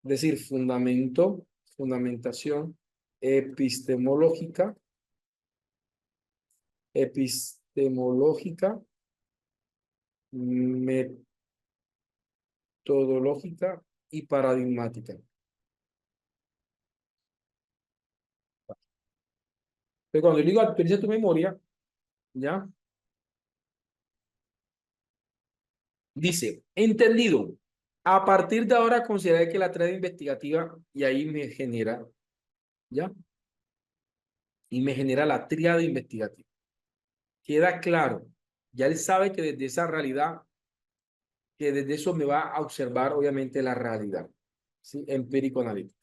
Es decir, fundamento, fundamentación epistemológica, epistemológica, metodológica y paradigmática. Pero cuando yo digo actualiza tu memoria, ¿ya? Dice, entendido. A partir de ahora consideré que la tarea investigativa, y ahí me genera, ¿ya? Y me genera la tríada investigativa. Queda claro. Ya él sabe que desde esa realidad, que desde eso me va a observar, obviamente, la realidad. ¿Sí? Empírico analítico.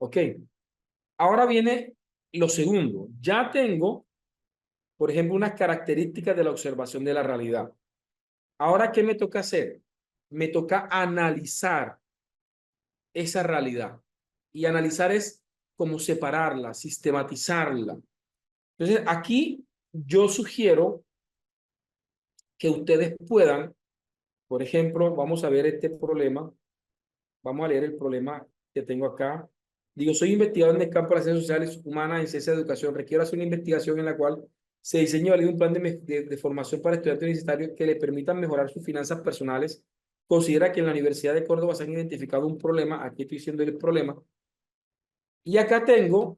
Ok. Ahora viene lo segundo. Ya tengo, por ejemplo, unas características de la observación de la realidad. Ahora, ¿qué me toca hacer? Me toca analizar esa realidad. Y analizar es como separarla, sistematizarla. Entonces, aquí yo sugiero que ustedes puedan, por ejemplo, vamos a ver este problema. Vamos a leer el problema que tengo acá. Digo, soy investigador en el campo de las ciencias sociales humanas y ciencias de educación. Requiero hacer una investigación en la cual se diseñe y valide un plan de formación para estudiantes universitarios que les permitan mejorar sus finanzas personales. Considera que en la Universidad de Córdoba se han identificado un problema. Aquí estoy diciendo el problema. Y acá tengo,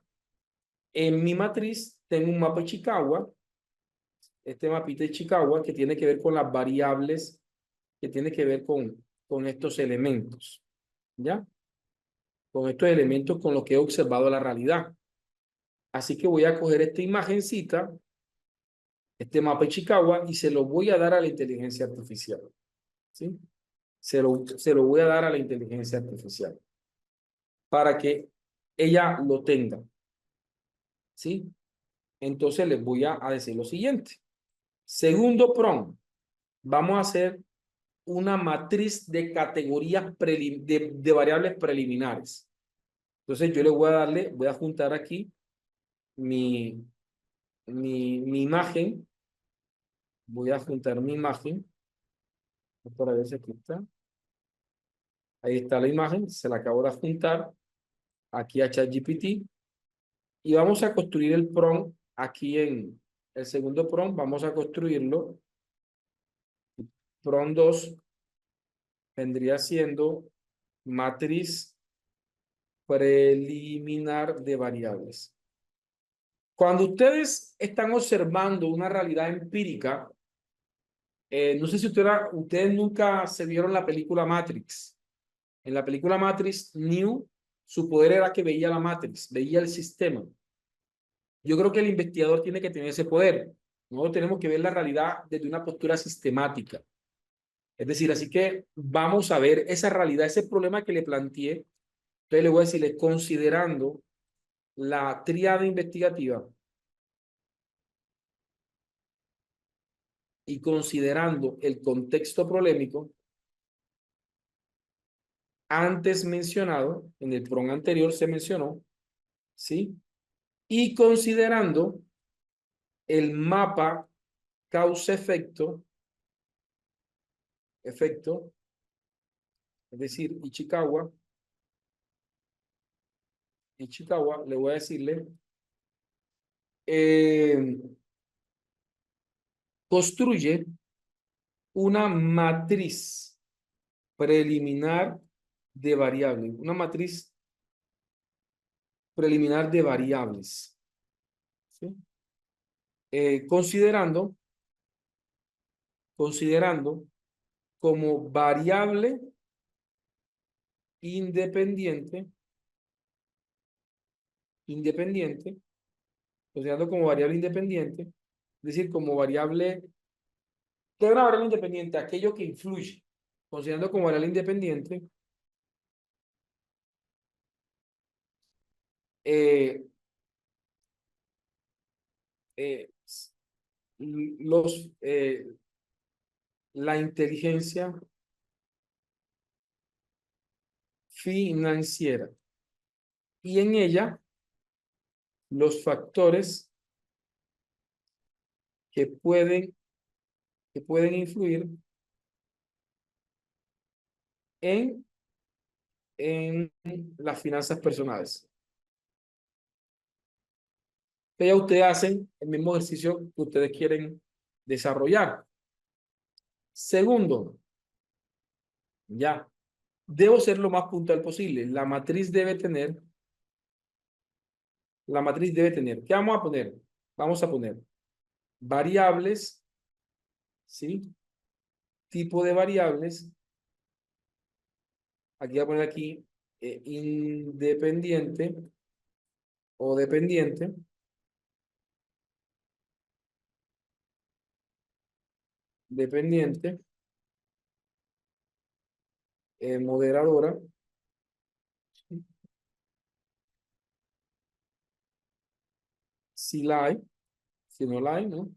en mi matriz, tengo un mapa de Chicago. Este mapita de Chicago que tiene que ver con las variables, que tiene que ver con estos elementos. ¿Ya? Con estos elementos con los que he observado la realidad. Así que voy a coger esta imagencita, este mapa de Chicago, y se lo voy a dar a la inteligencia artificial. ¿Sí? Se lo voy a dar a la inteligencia artificial para que ella lo tenga. ¿Sí? Entonces les voy a decir lo siguiente. Segundo prompt, vamos a hacer una matriz de categorías de variables preliminares. Entonces yo le voy a darle, voy a juntar aquí mi imagen. Voy a juntar mi imagen para ver si aquí está. Ahí está la imagen, se la acabo de juntar aquí a ChatGPT y vamos a construir el prompt aquí en el segundo prompt. Vamos a construirlo. Prompt 2 vendría siendo matriz preliminar de variables. Cuando ustedes están observando una realidad empírica, no sé si ustedes nunca se vieron la película Matrix. En la película Matrix, Neo, su poder era que veía la Matrix, veía el sistema. Yo creo que el investigador tiene que tener ese poder. Nosotros tenemos que ver la realidad desde una postura sistemática. Es decir, así que vamos a ver esa realidad, ese problema que le planteé. Entonces le voy a decirle, considerando la tríada investigativa y considerando el contexto problemático antes mencionado, en el prompt anterior se mencionó, ¿sí? Y considerando el mapa causa-efecto, es decir, Ichikawa, le voy a decirle, construye una matriz preliminar de variables, una matriz preliminar de variables, ¿sí? Considerando como variable independiente, considerando como variable independiente, es decir, como variable, ¿qué es una variable independiente? Aquello que influye, considerando como variable independiente, eh, eh, los, la inteligencia financiera y en ella los factores que pueden influir en, en las finanzas personales. Que ya ustedes hacen el mismo ejercicio que ustedes quieren desarrollar. Segundo, ya, debo ser lo más puntual posible. La matriz debe tener, ¿qué vamos a poner? Vamos a poner variables, ¿sí? Tipo de variables. Aquí voy a poner aquí independiente o dependiente. Dependiente. Moderadora. Si la hay. Si no la hay, ¿no?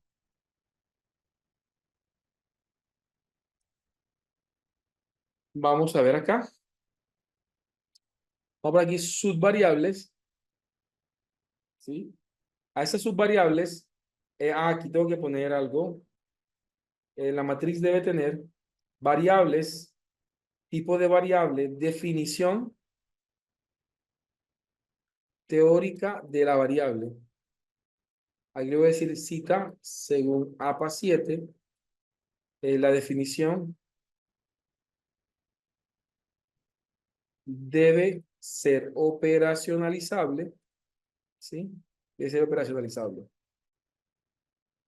Vamos a ver acá. Vamos por aquí subvariables. ¿Sí? A esas subvariables, aquí tengo que poner algo. La matriz debe tener variables, tipo de variable, definición teórica de la variable. Aquí le voy a decir cita según APA 7, la definición debe ser operacionalizable, ¿sí? Debe ser operacionalizable.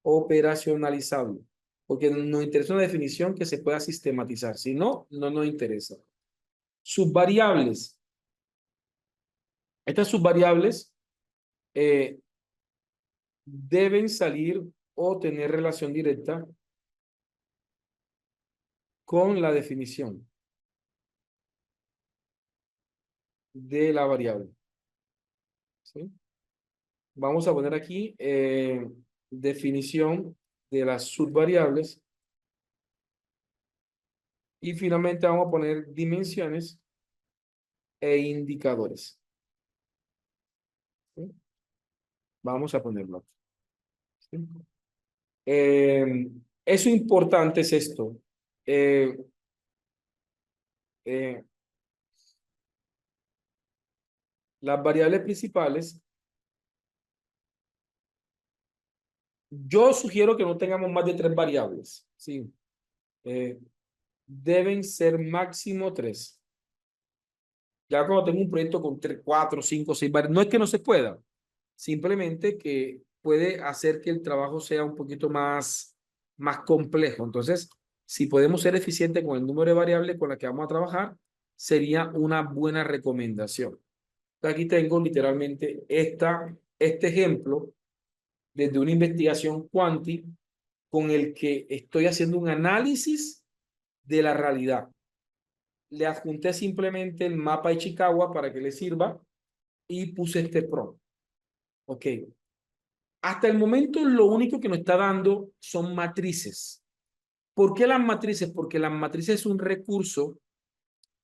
Operacionalizable. Porque nos interesa una definición que se pueda sistematizar. Si no, no nos interesa. Subvariables. Estas subvariables deben salir o tener relación directa con la definición de la variable. ¿Sí? Vamos a poner aquí definición de las subvariables y finalmente vamos a poner dimensiones e indicadores. ¿Sí? Vamos a ponerlo. ¿Sí? Eso importante es esto. Eh, eh, las variables principales, yo sugiero que no tengamos más de 3 variables. ¿Sí? Deben ser máximo 3. Ya cuando tengo un proyecto con 3, 4, 5, 6 variables, no es que no se pueda, simplemente que puede hacer que el trabajo sea un poquito más complejo. Entonces, si podemos ser eficientes con el número de variables con las que vamos a trabajar, sería una buena recomendación. Aquí tengo literalmente este ejemplo desde una investigación cuanti con el que estoy haciendo un análisis de la realidad. Le adjunté simplemente el mapa de Chicago para que le sirva y puse este prompt. Ok. Hasta el momento lo único que nos está dando son matrices. ¿Por qué las matrices? Porque las matrices es un recurso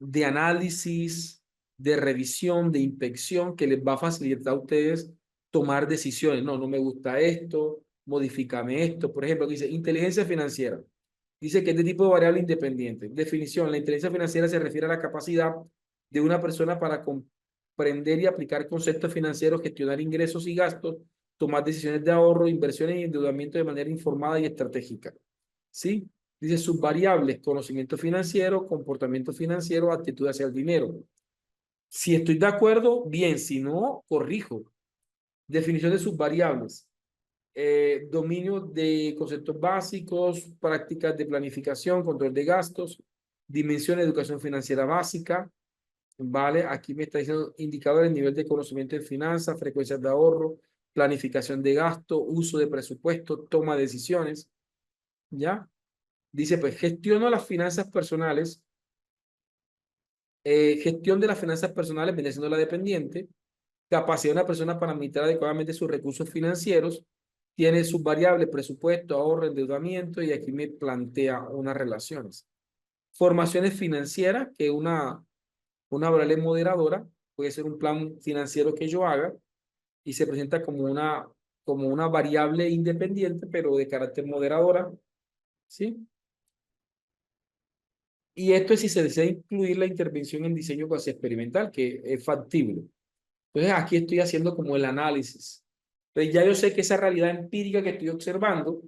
de análisis, de revisión, de inspección que les va a facilitar a ustedes tomar decisiones. No, no me gusta esto, modifícame esto. Por ejemplo, aquí dice inteligencia financiera. Dice que es de tipo de variable independiente. Definición: la inteligencia financiera se refiere a la capacidad de una persona para comprender y aplicar conceptos financieros, gestionar ingresos y gastos, tomar decisiones de ahorro, inversiones y endeudamiento de manera informada y estratégica. ¿Sí? Dice sus variables: conocimiento financiero, comportamiento financiero, actitud hacia el dinero. Si estoy de acuerdo, bien; si no, corrijo. Definición de sus variables: dominio de conceptos básicos, prácticas de planificación, control de gastos, dimensión de educación financiera básica, ¿vale? Aquí me está diciendo indicadores, nivel de conocimiento de finanzas, frecuencias de ahorro, planificación de gasto, uso de presupuesto, toma de decisiones, ¿ya? Dice, pues, gestiono las finanzas personales. Gestión de las finanzas personales viene siendo la dependiente. Capacidad de una persona para administrar adecuadamente sus recursos financieros. Tiene sus variables: presupuesto, ahorro, endeudamiento, y aquí me plantea unas relaciones. Formaciones financieras, que una variable moderadora, puede ser un plan financiero que yo haga y se presenta como una variable independiente, pero de carácter moderadora, ¿sí? Y esto es si se desea incluir la intervención en diseño cuasi experimental, que es factible. Entonces aquí estoy haciendo como el análisis. Entonces ya yo sé que esa realidad empírica que estoy observando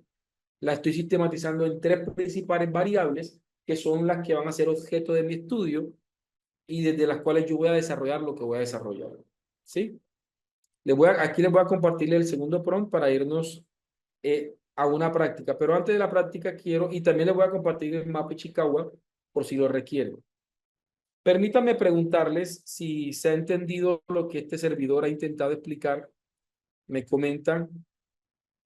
la estoy sistematizando en tres principales variables, que son las que van a ser objeto de mi estudio y desde las cuales yo voy a desarrollar lo que voy a desarrollar. ¿Sí? Aquí les voy a compartir el segundo prompt para irnos a una práctica. Pero antes de la práctica quiero, y también les voy a compartir el mapa Ichikawa por si lo requieren. Permítanme preguntarles si se ha entendido lo que este servidor ha intentado explicar. Me comentan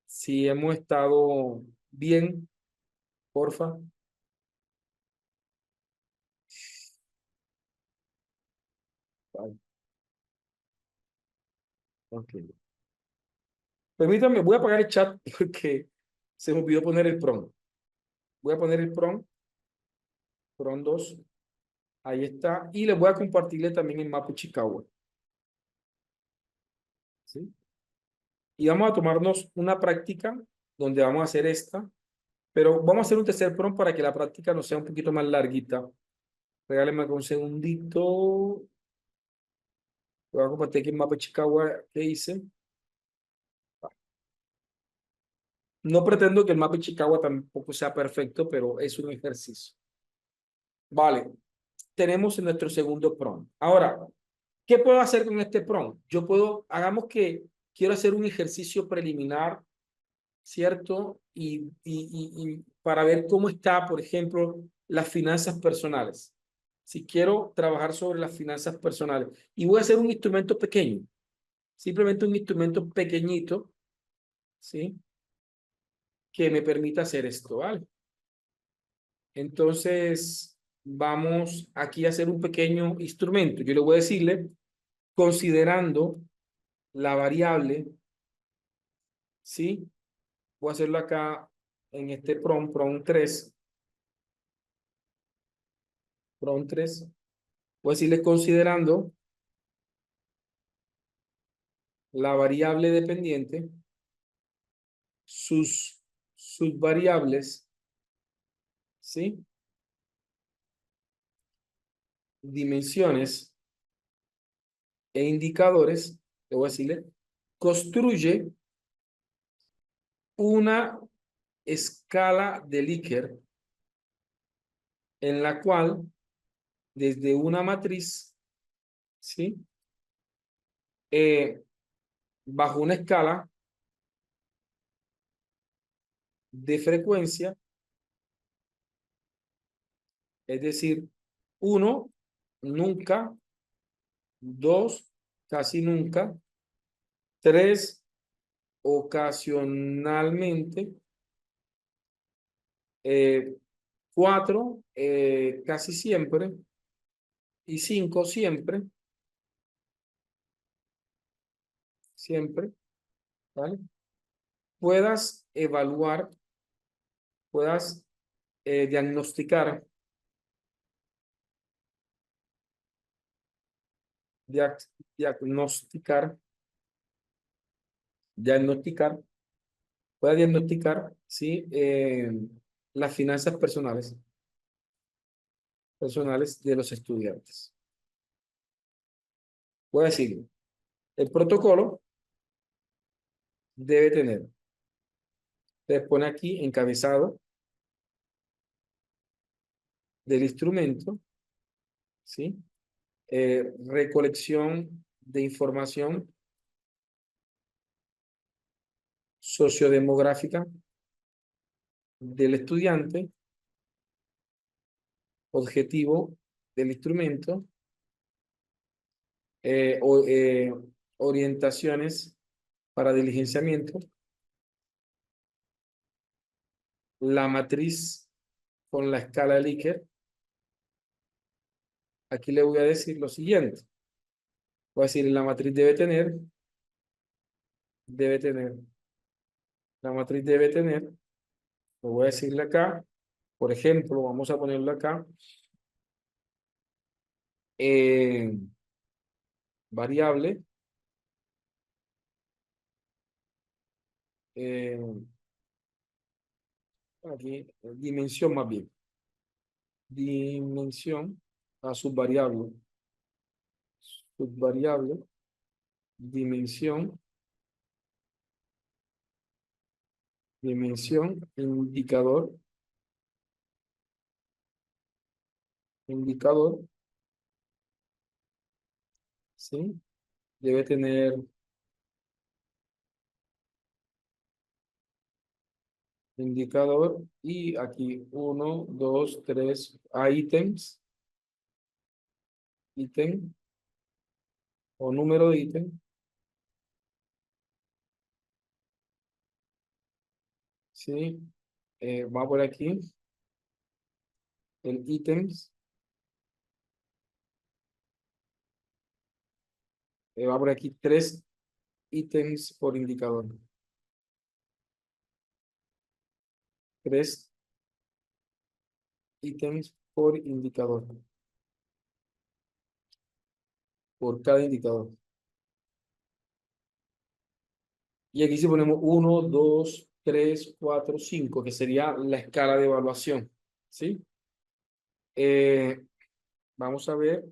si hemos estado bien, porfa. Vale, ok. Permítanme, voy a apagar el chat porque se me olvidó poner el prompt. Voy a poner el prompt 2. Ahí está. Y les voy a compartirle también el mapa Ichikawa. ¿Sí? Y vamos a tomarnos una práctica donde vamos a hacer esta, pero vamos a hacer un tercer prompt para que la práctica no sea un poquito más larguita. Regálenme un segundito. Voy a compartir aquí el mapa Ichikawa que hice. No pretendo que el mapa Ichikawa tampoco sea perfecto, pero es un ejercicio. Vale, tenemos nuestro segundo prompt. Ahora, ¿qué puedo hacer con este prompt? Hagamos que quiero hacer un ejercicio preliminar, ¿cierto? Y para ver cómo está, por ejemplo, las finanzas personales. Si quiero trabajar sobre las finanzas personales. Y voy a hacer un instrumento pequeño, simplemente un instrumento pequeñito, ¿sí? Que me permita hacer esto, ¿vale? Entonces, vamos aquí a hacer un pequeño instrumento. Yo le voy a decirle, considerando la variable, ¿sí? Voy a hacerlo acá en este prompt 3. Prompt 3. Voy a decirle, considerando la variable dependiente, sus variables, ¿sí? Dimensiones e indicadores, le voy a decirle, construye una escala de Likert en la cual desde una matriz, ¿sí? Bajo una escala de frecuencia, es decir, 1, nunca; 2, casi nunca; 3, ocasionalmente; 4, casi siempre; y 5, siempre, siempre, ¿vale? Puedas evaluar, puedas diagnosticar, diagnosticar, diagnosticar, pueda diagnosticar, ¿sí? las finanzas personales de los estudiantes. Voy a decir, el protocolo debe tener, se pone aquí encabezado del instrumento, ¿sí? Recolección de información sociodemográfica del estudiante, objetivo del instrumento, eh, o, eh, orientaciones para diligenciamiento, la matriz con la escala de Likert. Aquí le voy a decir lo siguiente. Voy a decir, la matriz debe tener, la matriz debe tener, lo voy a decirle acá, por ejemplo, vamos a ponerlo acá, eh, variable, eh, aquí, dimensión más bien, dimensión a subvariable, dimensión, indicador, ¿sí? Debe tener indicador y aquí uno, dos, tres ítem o número de ítem, ¿sí? Va por aquí el ítems, va por aquí 3 ítems por indicador, 3 ítems por indicador, por cada indicador. Y aquí si ponemos 1, 2, 3, 4, 5, que sería la escala de evaluación, ¿sí? Vamos a ver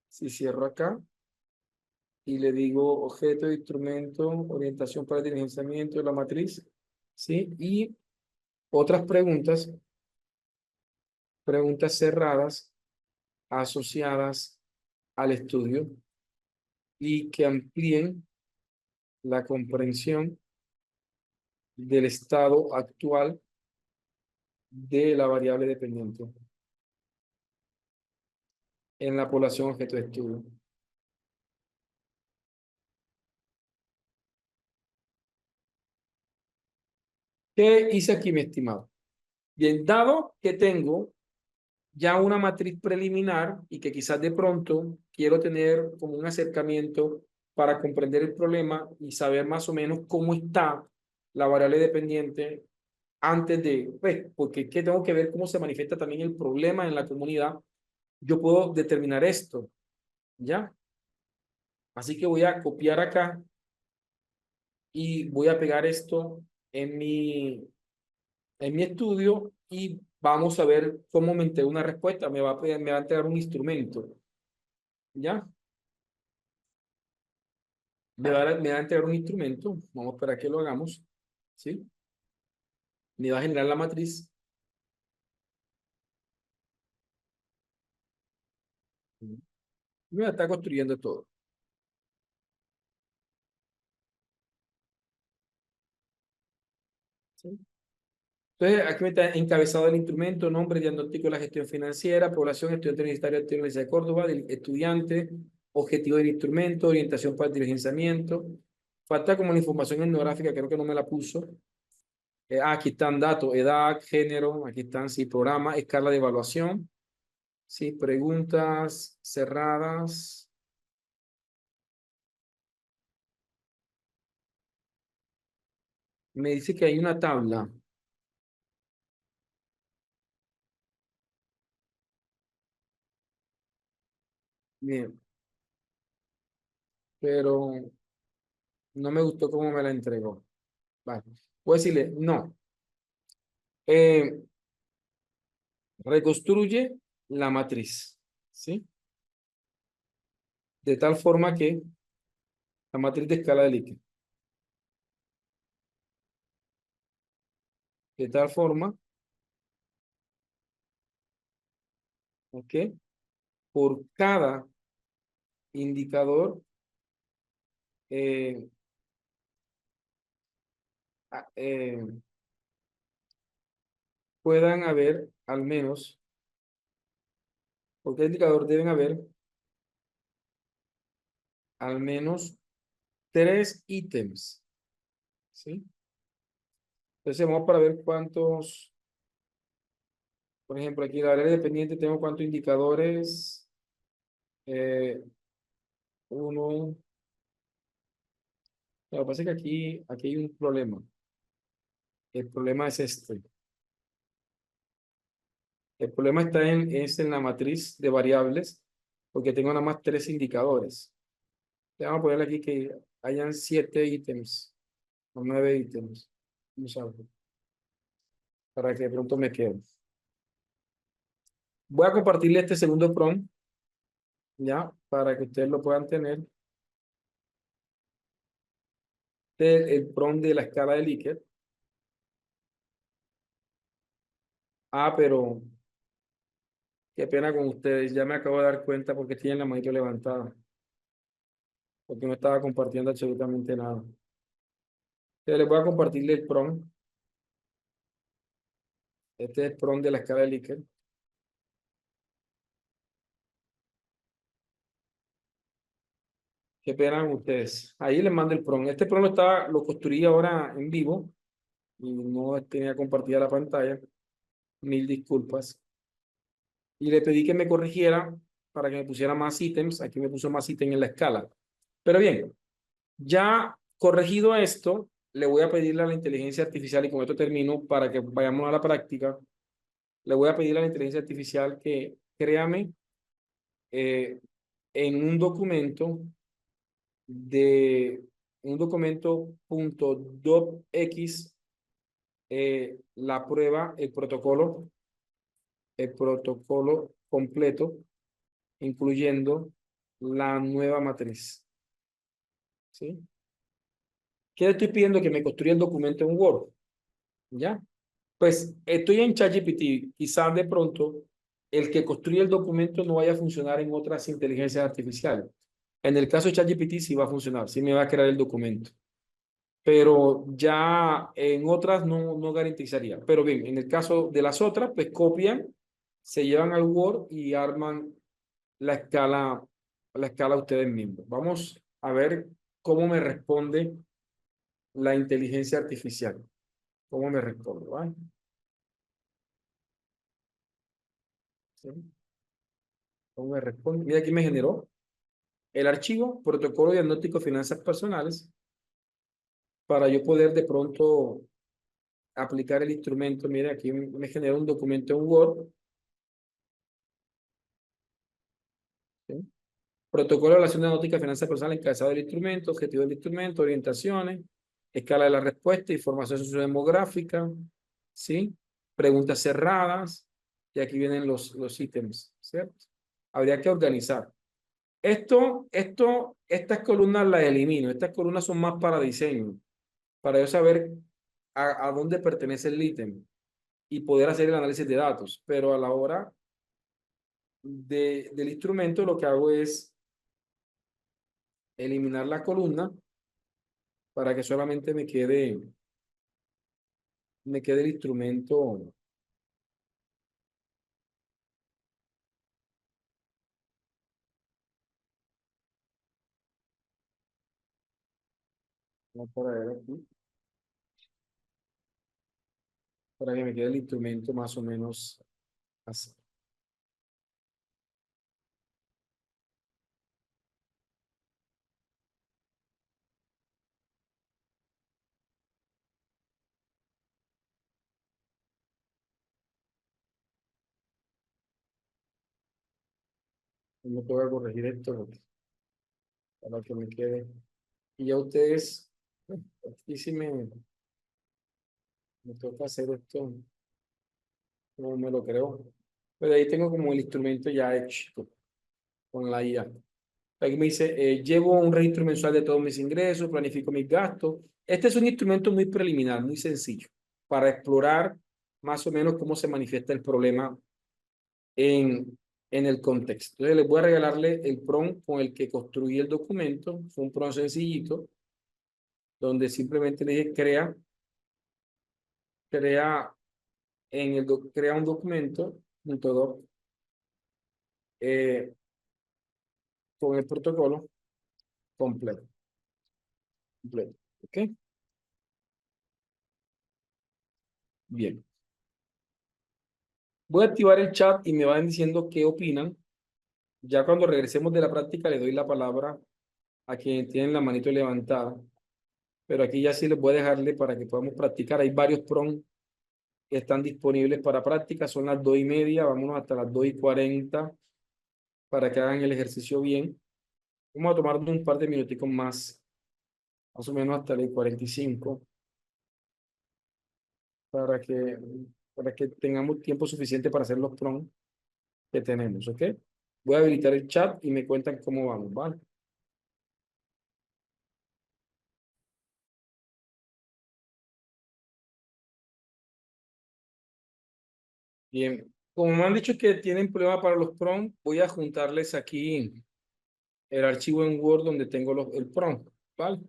si cierro acá y le digo objeto, instrumento, orientación para el diligenciamiento de la matriz, ¿sí? Y otras preguntas cerradas asociadas al estudio y que amplíen la comprensión del estado actual de la variable dependiente en la población objeto de estudio. ¿Qué hice aquí, mi estimado? Bien, dado que tengo ya una matriz preliminar y que quizás de pronto quiero tener como un acercamiento para comprender el problema y saber más o menos cómo está la variable dependiente antes de, pues, porque es que tengo que ver cómo se manifiesta también el problema en la comunidad, yo puedo determinar esto, ¿ya? Así que voy a copiar acá y voy a pegar esto en mi estudio y vamos a ver cómo me entrega una respuesta. Me va a entregar un instrumento, ¿ya? Me va a entregar un instrumento. Vamos a esperar que lo hagamos, ¿sí? Me va a generar la matriz. Me va a estar construyendo todo, ¿sí? Entonces, aquí me está encabezado el instrumento, nombre, diagnóstico de la gestión financiera, población, estudiante universitario de la Universidad de Córdoba, del estudiante, objetivo del instrumento, orientación para el diligenciamiento. Falta como la información etnográfica, creo que no me la puso. Aquí están datos, edad, género, aquí están, sí, programa, escala de evaluación, sí, preguntas cerradas. Me dice que hay una tabla. Bien, pero no me gustó cómo me la entregó. Vale. Voy a decirle, no. reconstruye la matriz, ¿sí? De tal forma que la matriz de escala de líquido. De tal forma, ¿ok? Por cada indicador eh, a- eh, puedan haber al menos, por cada indicador deben haber al menos 3 ítems, ¿sí? Entonces vamos para ver cuántos, por ejemplo, aquí en la área dependiente tengo cuántos indicadores. Eh, uno, lo que pasa es que aquí hay un problema. El problema es este. El problema es en la matriz de variables, porque tengo nada más 3 indicadores. Le vamos a poner aquí que hayan 7 ítems o 9 ítems. Vamos a ver, para que de pronto me quede. Voy a compartirle este segundo prompt, ya, para que ustedes lo puedan tener. El prompt de la escala de Likert. Ah, pero qué pena con ustedes. Ya me acabo de dar cuenta porque tienen la manito levantada. Porque no estaba compartiendo absolutamente nada. Entonces les voy a compartirle el prompt. Este es el prompt de la escala de Likert. Qué pena con ustedes. Ahí les mando el prompt. Este prompt lo construí ahora en vivo y no tenía compartida la pantalla. Mil disculpas. Y le pedí que me corrigiera para que me pusiera más ítems. Aquí me puso más ítems en la escala. Pero bien, ya corregido esto, le voy a pedirle a la inteligencia artificial, y con esto termino para que vayamos a la práctica. Le voy a pedir a la inteligencia artificial que créame eh, en un documento de un documento punto docx la prueba, el protocolo completo, incluyendo la nueva matriz. ¿Sí? ¿Qué le estoy pidiendo? Que me construya el documento en Word. ¿Ya? Pues estoy en ChatGPT. Quizás de pronto el que construye el documento no vaya a funcionar en otras inteligencias artificiales. En el caso de ChatGPT sí va a funcionar, sí me va a crear el documento. Pero ya en otras no garantizaría. Pero bien, en el caso de las otras, pues copian, se llevan al Word y arman la escala ustedes mismos. Vamos a ver cómo me responde la inteligencia artificial. ¿Cómo me responde? ¿Vale? ¿Sí? ¿Cómo me responde? Mira, aquí me generó el archivo protocolo diagnóstico de finanzas personales para yo poder de pronto aplicar el instrumento. Mira, aquí me genera un documento en Word. ¿Sí? Protocolo de relación diagnóstica de finanzas personales, encabezado del instrumento, objetivo del instrumento, orientaciones, escala de la respuesta, información sociodemográfica, ¿sí? Preguntas cerradas, y aquí vienen los ítems, ¿cierto? Habría que organizar. Estas columnas las elimino. Estas columnas son más para diseño, para yo saber a dónde pertenece el ítem y poder hacer el análisis de datos. Pero a la hora del instrumento, lo que hago es eliminar la columna para que solamente me quede el instrumento. Vamos para ver aquí, para que me quede el instrumento más o menos así. No tengo que corregir esto para que me quede. Y ya ustedes, aquí sí me toca hacer esto como me lo creo. Pero ahí tengo como el instrumento ya hecho con la IA. Aquí me dice, llevo un registro mensual de todos mis ingresos, planifico mis gastos. Este es un instrumento muy preliminar, muy sencillo, para explorar más o menos cómo se manifiesta el problema en el contexto. Entonces, les voy a regalarle el prompt con el que construí el documento. Fue un prompt sencillito, donde simplemente le dije, crea, crea un documento, punto doc, eh, con el protocolo completo. Completo. ¿Ok? Bien. Voy a activar el chat y me van diciendo qué opinan. Ya cuando regresemos de la práctica, le doy la palabra a quien tienen la manito levantada. Pero aquí ya sí les voy a dejarle para que podamos practicar. Hay varios prompts que están disponibles para práctica. Son las 2:30. Vámonos hasta las 2:40 para que hagan el ejercicio bien. Vamos a tomarnos un par de minuticos más o menos hasta las 45, para que, para que tengamos tiempo suficiente para hacer los prompts que tenemos, ¿ok? Voy a habilitar el chat y me cuentan cómo vamos, ¿vale? Bien, como me han dicho que tienen problema para los prompts, voy a juntarles aquí el archivo en Word donde tengo el prompt, ¿vale?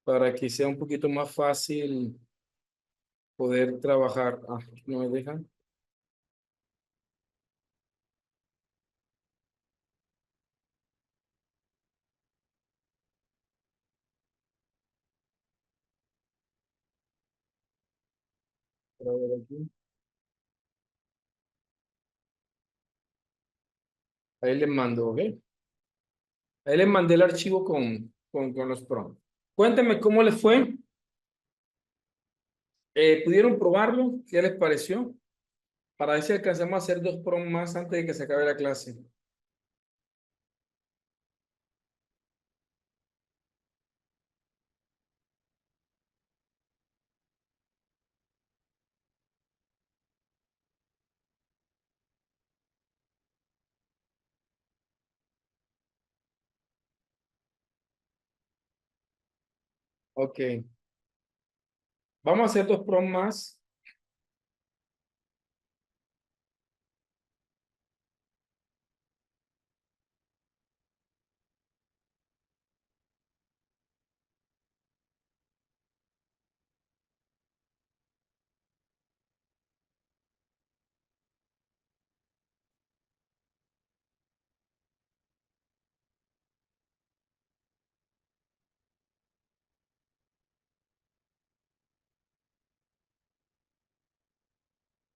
Para que sea un poquito más fácil poder trabajar. Ah, no me dejan. A ver aquí. Ahí les mando, ¿ok? Ahí les mandé el archivo con los prompts. Cuéntenme cómo les fue. ¿Pudieron probarlo? ¿Qué les pareció? Para ver si alcanzamos a hacer 2 prompts más antes de que se acabe la clase. Ok. Vamos a hacer 2 prompts más.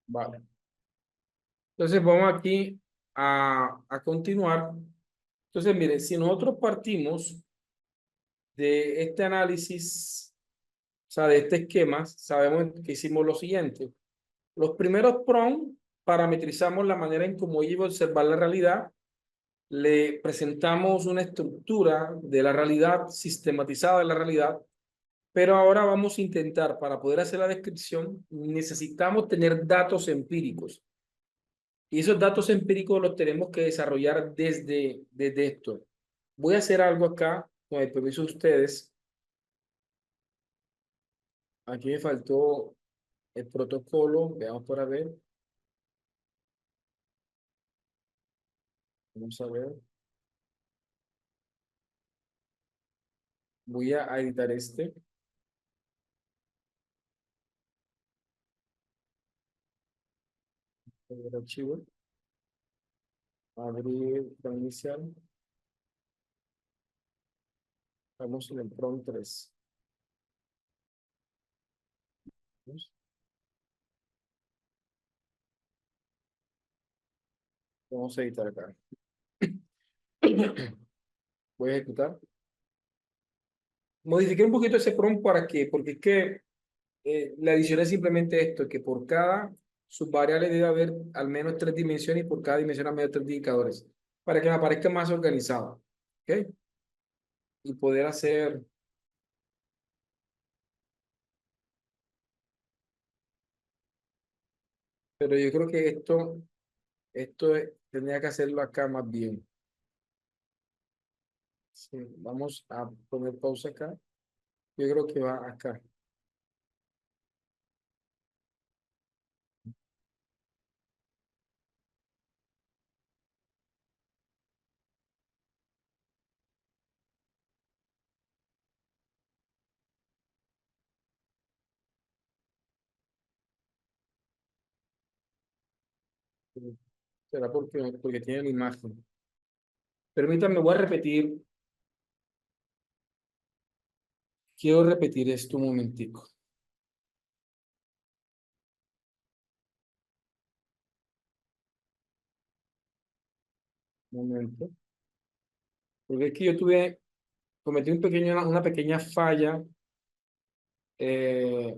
Vale. Entonces vamos aquí a continuar. Entonces, mire, si nosotros partimos de este análisis, o sea, de este esquema, sabemos que hicimos lo siguiente. Los primeros prompts parametrizamos la manera en cómo iba a observar la realidad, le presentamos una estructura de la realidad, sistematizada de la realidad, pero ahora vamos a intentar, para poder hacer la descripción, necesitamos tener datos empíricos. Y esos datos empíricos los tenemos que desarrollar desde esto. Voy a hacer algo acá, con el permiso de ustedes. Aquí me faltó el protocolo. Veamos para ver. Vamos a ver. Voy a editar el archivo. Abrir, plan inicial. Vamos en el prompt 3. Vamos a editar acá. Voy a ejecutar. Modifiqué un poquito ese prompt para que, porque es que la edición es simplemente esto, que por cada subvariable debe haber al menos 3 dimensiones y por cada dimensión al menos 3 indicadores, para que me aparezca más organizado. ¿Ok? Y poder hacer, pero yo creo que esto tendría que hacerlo acá más bien. Sí, vamos a poner pausa acá. Yo creo que va acá. Sí. Será porque tiene la imagen. Permítanme, voy a repetir. Quiero repetir esto un momentico. Un momento. Porque es que cometí una pequeña falla eh,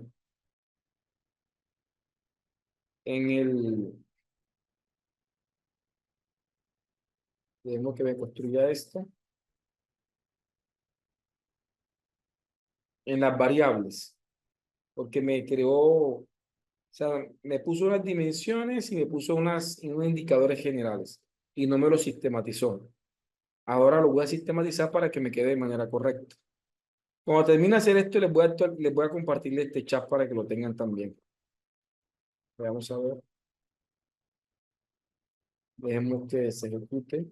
en debemos que me construya esto, en las variables, porque me creó, o sea, me puso unas dimensiones y me puso unos indicadores generales y no me lo sistematizó. Ahora lo voy a sistematizar para que me quede de manera correcta. Cuando termine de hacer esto, les voy a compartir este chat para que lo tengan también. Vamos a ver, dejemos que se ejecute.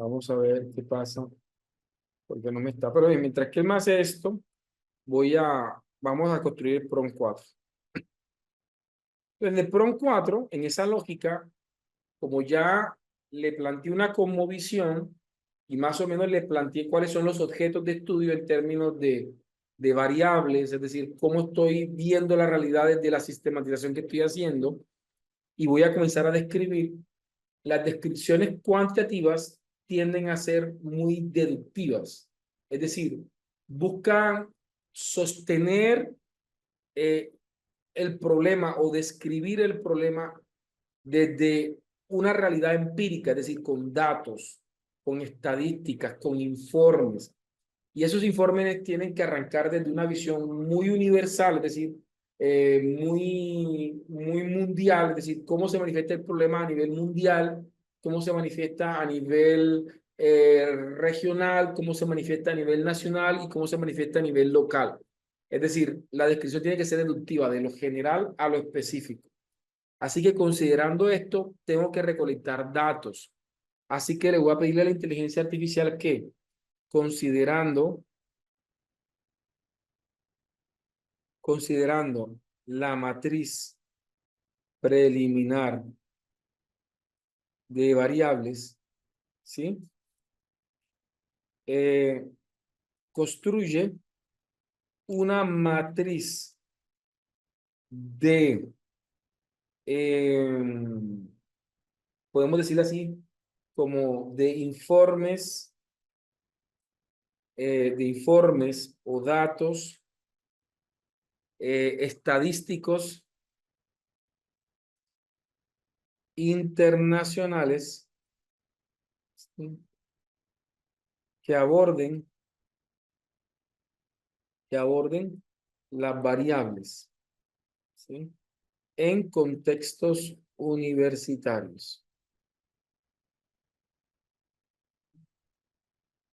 Vamos a ver qué pasa, porque no me está. Pero bien, mientras que él me hace esto, vamos a construir el PROM 4. En el PROM 4, en esa lógica, como ya le planteé una cosmovisión y más o menos le planteé cuáles son los objetos de estudio en términos de variables, es decir, cómo estoy viendo la realidad desde la sistematización que estoy haciendo, y voy a comenzar a describir. Las descripciones cuantitativas tienden a ser muy deductivas, es decir, buscan sostener eh, el problema o describir el problema desde una realidad empírica, es decir, con datos, con estadísticas, con informes. Y esos informes tienen que arrancar desde una visión muy universal, es decir, muy mundial, es decir, cómo se manifiesta el problema a nivel mundial, cómo se manifiesta a nivel regional, cómo se manifiesta a nivel nacional y cómo se manifiesta a nivel local. Es decir, la descripción tiene que ser deductiva de lo general a lo específico. Así que considerando esto, tengo que recolectar datos. Así que le voy a pedirle a la inteligencia artificial que, considerando, considerando la matriz preliminar de variables, ¿sí? Eh, construye una matriz de, eh, podemos decirlo así, como de informes o datos estadísticos internacionales, ¿sí? que aborden, que aborden las variables, ¿sí? En contextos universitarios.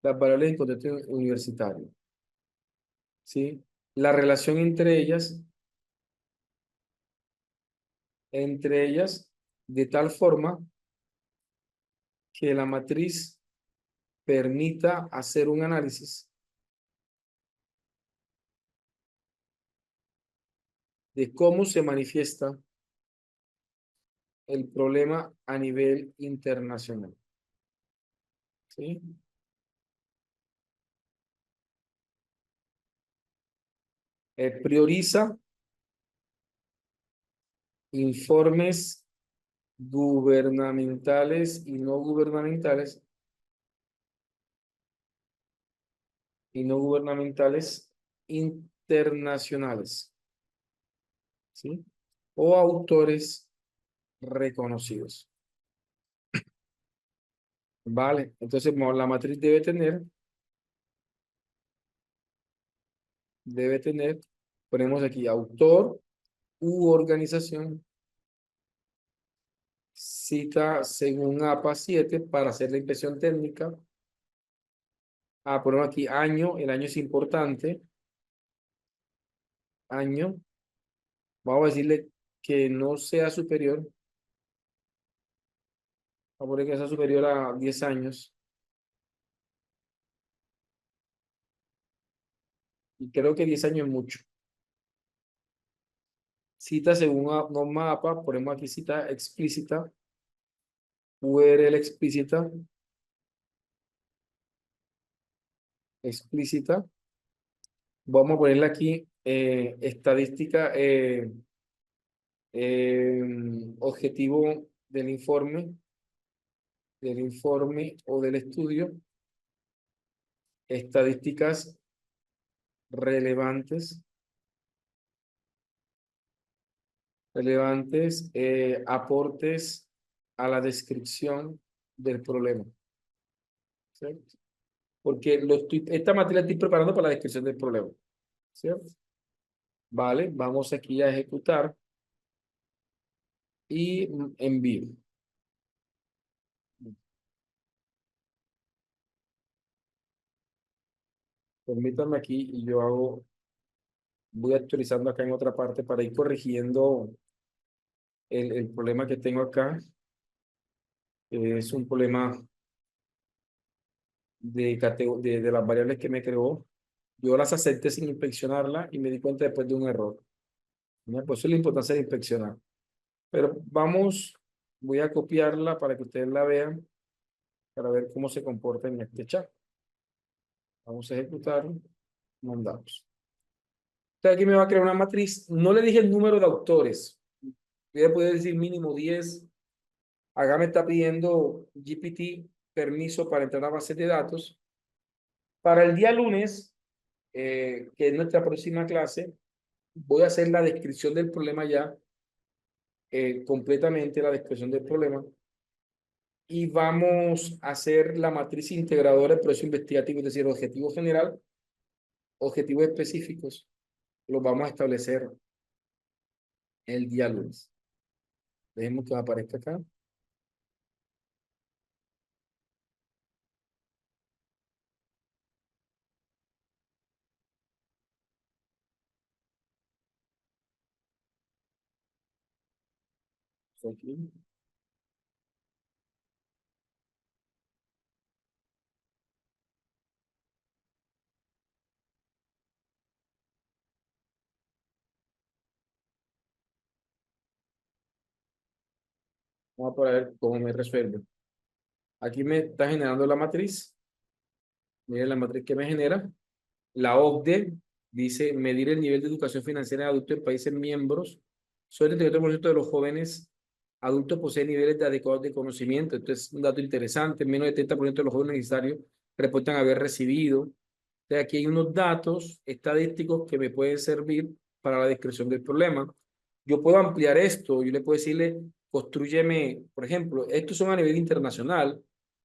Las variables en contexto universitario, ¿sí? La relación entre ellas, de tal forma que la matriz permita hacer un análisis de cómo se manifiesta el problema a nivel internacional, ¿sí? Prioriza informes gubernamentales y no gubernamentales internacionales, ¿sí? O autores reconocidos. Vale, entonces la matriz debe tener, ponemos aquí autor u organización, cita según APA 7 para hacer la inspección técnica. Ponemos aquí año, el año es importante, año, vamos a decirle que no sea superior, vamos a poner que sea superior a 10 años, y creo que 10 años es mucho. Cita según norma APA, ponemos aquí cita explícita, URL explícita. Vamos a ponerle aquí estadística, objetivo del informe o del estudio, estadísticas relevantes, aportes a la descripción del problema, ¿cierto? Porque esta materia la estoy preparando para la descripción del problema, ¿cierto? Vale, vamos aquí a ejecutar y envío. Permítanme aquí y voy actualizando acá en otra parte para ir corrigiendo el problema que tengo acá. Es un problema de las variables que me creó. Yo las acepté sin inspeccionarla y me di cuenta después de un error, ¿no? Por eso es la importancia de inspeccionar. Pero voy a copiarla para que ustedes la vean, para ver cómo se comporta en este chat. Vamos a ejecutar, mandamos. Entonces aquí me va a crear una matriz. No le dije el número de autores. Voy a poder decir mínimo 10. Acá me está pidiendo GPT permiso para entrar a base de datos. Para el día lunes, que es nuestra próxima clase, voy a hacer la descripción del problema ya, completamente la descripción del problema. Y vamos a hacer la matriz integradora del proceso investigativo, es decir, objetivo general, objetivos específicos, los vamos a establecer el día lunes. Dejemos que aparezca acá. Aquí. Vamos a ver cómo me resuelve. Aquí me está generando la matriz. Miren la matriz que me genera. La OCDE dice medir el nivel de educación financiera de adultos en países miembros. Solo el 38% de los jóvenes adultos poseen niveles de adecuados de conocimiento. Esto es un dato interesante. Menos del 30% de los jóvenes necesarios reportan haber recibido. Entonces, aquí hay unos datos estadísticos que me pueden servir para la descripción del problema. Yo puedo ampliar esto. Yo le puedo decirle, construyeme, por ejemplo, estos son a nivel internacional.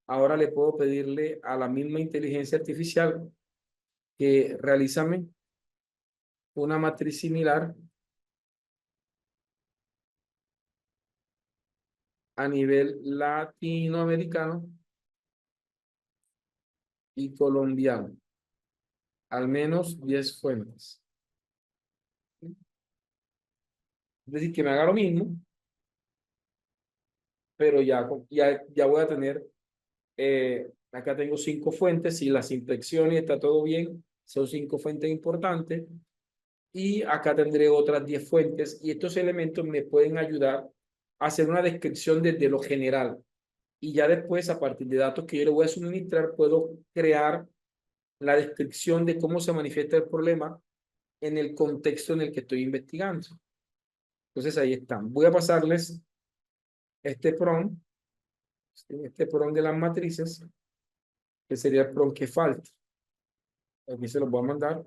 Ahora le puedo pedirle a la misma inteligencia artificial que realízame una matriz similar a nivel latinoamericano y colombiano. Al menos 10 fuentes. Es decir, que me haga lo mismo, pero ya voy a tener, acá tengo 5 fuentes, si las inspecciones está todo bien, son 5 fuentes importantes, y acá tendré otras 10 fuentes, y estos elementos me pueden ayudar a hacer una descripción desde lo general, y ya después, a partir de datos que yo le voy a suministrar, puedo crear la descripción de cómo se manifiesta el problema en el contexto en el que estoy investigando. Entonces ahí están. Voy a pasarles este prompt, este prompt de las matrices, que sería el prompt que falta. Aquí se los voy a mandar.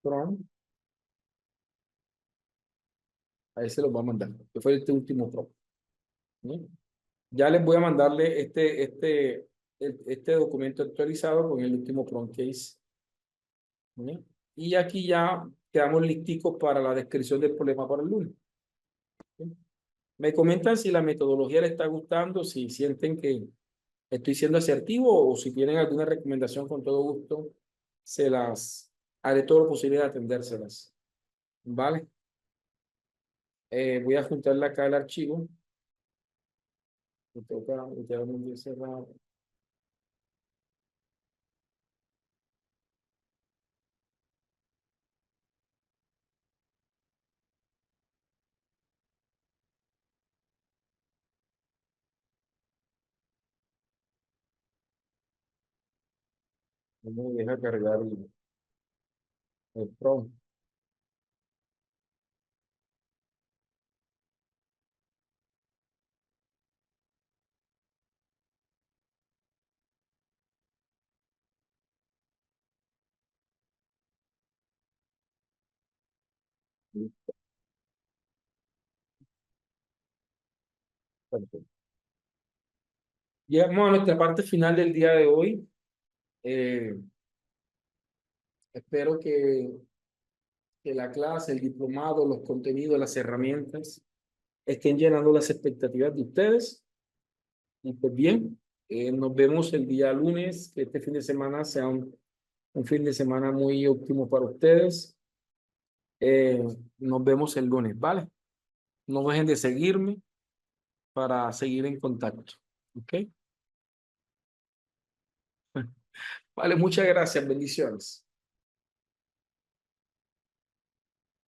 Prompt, ahí se los voy a mandar. Que fue este último prompt. ¿Sí? Ya les voy a mandarle este documento actualizado con el último prompt que hice. ¿Sí? Y aquí ya quedamos listicos para la descripción del problema para el lunes. ¿Sí? Me comentan si la metodología les está gustando, si sienten que estoy siendo asertivo o si tienen alguna recomendación, con todo gusto se las haré todo lo posible de atendérselas. ¿Vale? Voy a juntarle acá el archivo. Me toca literalmente cerrar. No me deja cargar el prompt. Perfecto. Llegamos a nuestra parte final del día de hoy. Eh, espero que la clase, el diplomado, los contenidos, las herramientas estén llenando las expectativas de ustedes. Y pues bien, nos vemos el día lunes, que este fin de semana sea un fin de semana muy óptimo para ustedes. Eh, nos vemos el lunes, ¿vale? No dejen de seguirme para seguir en contacto. ¿Ok? Vale, muchas gracias. Bendiciones.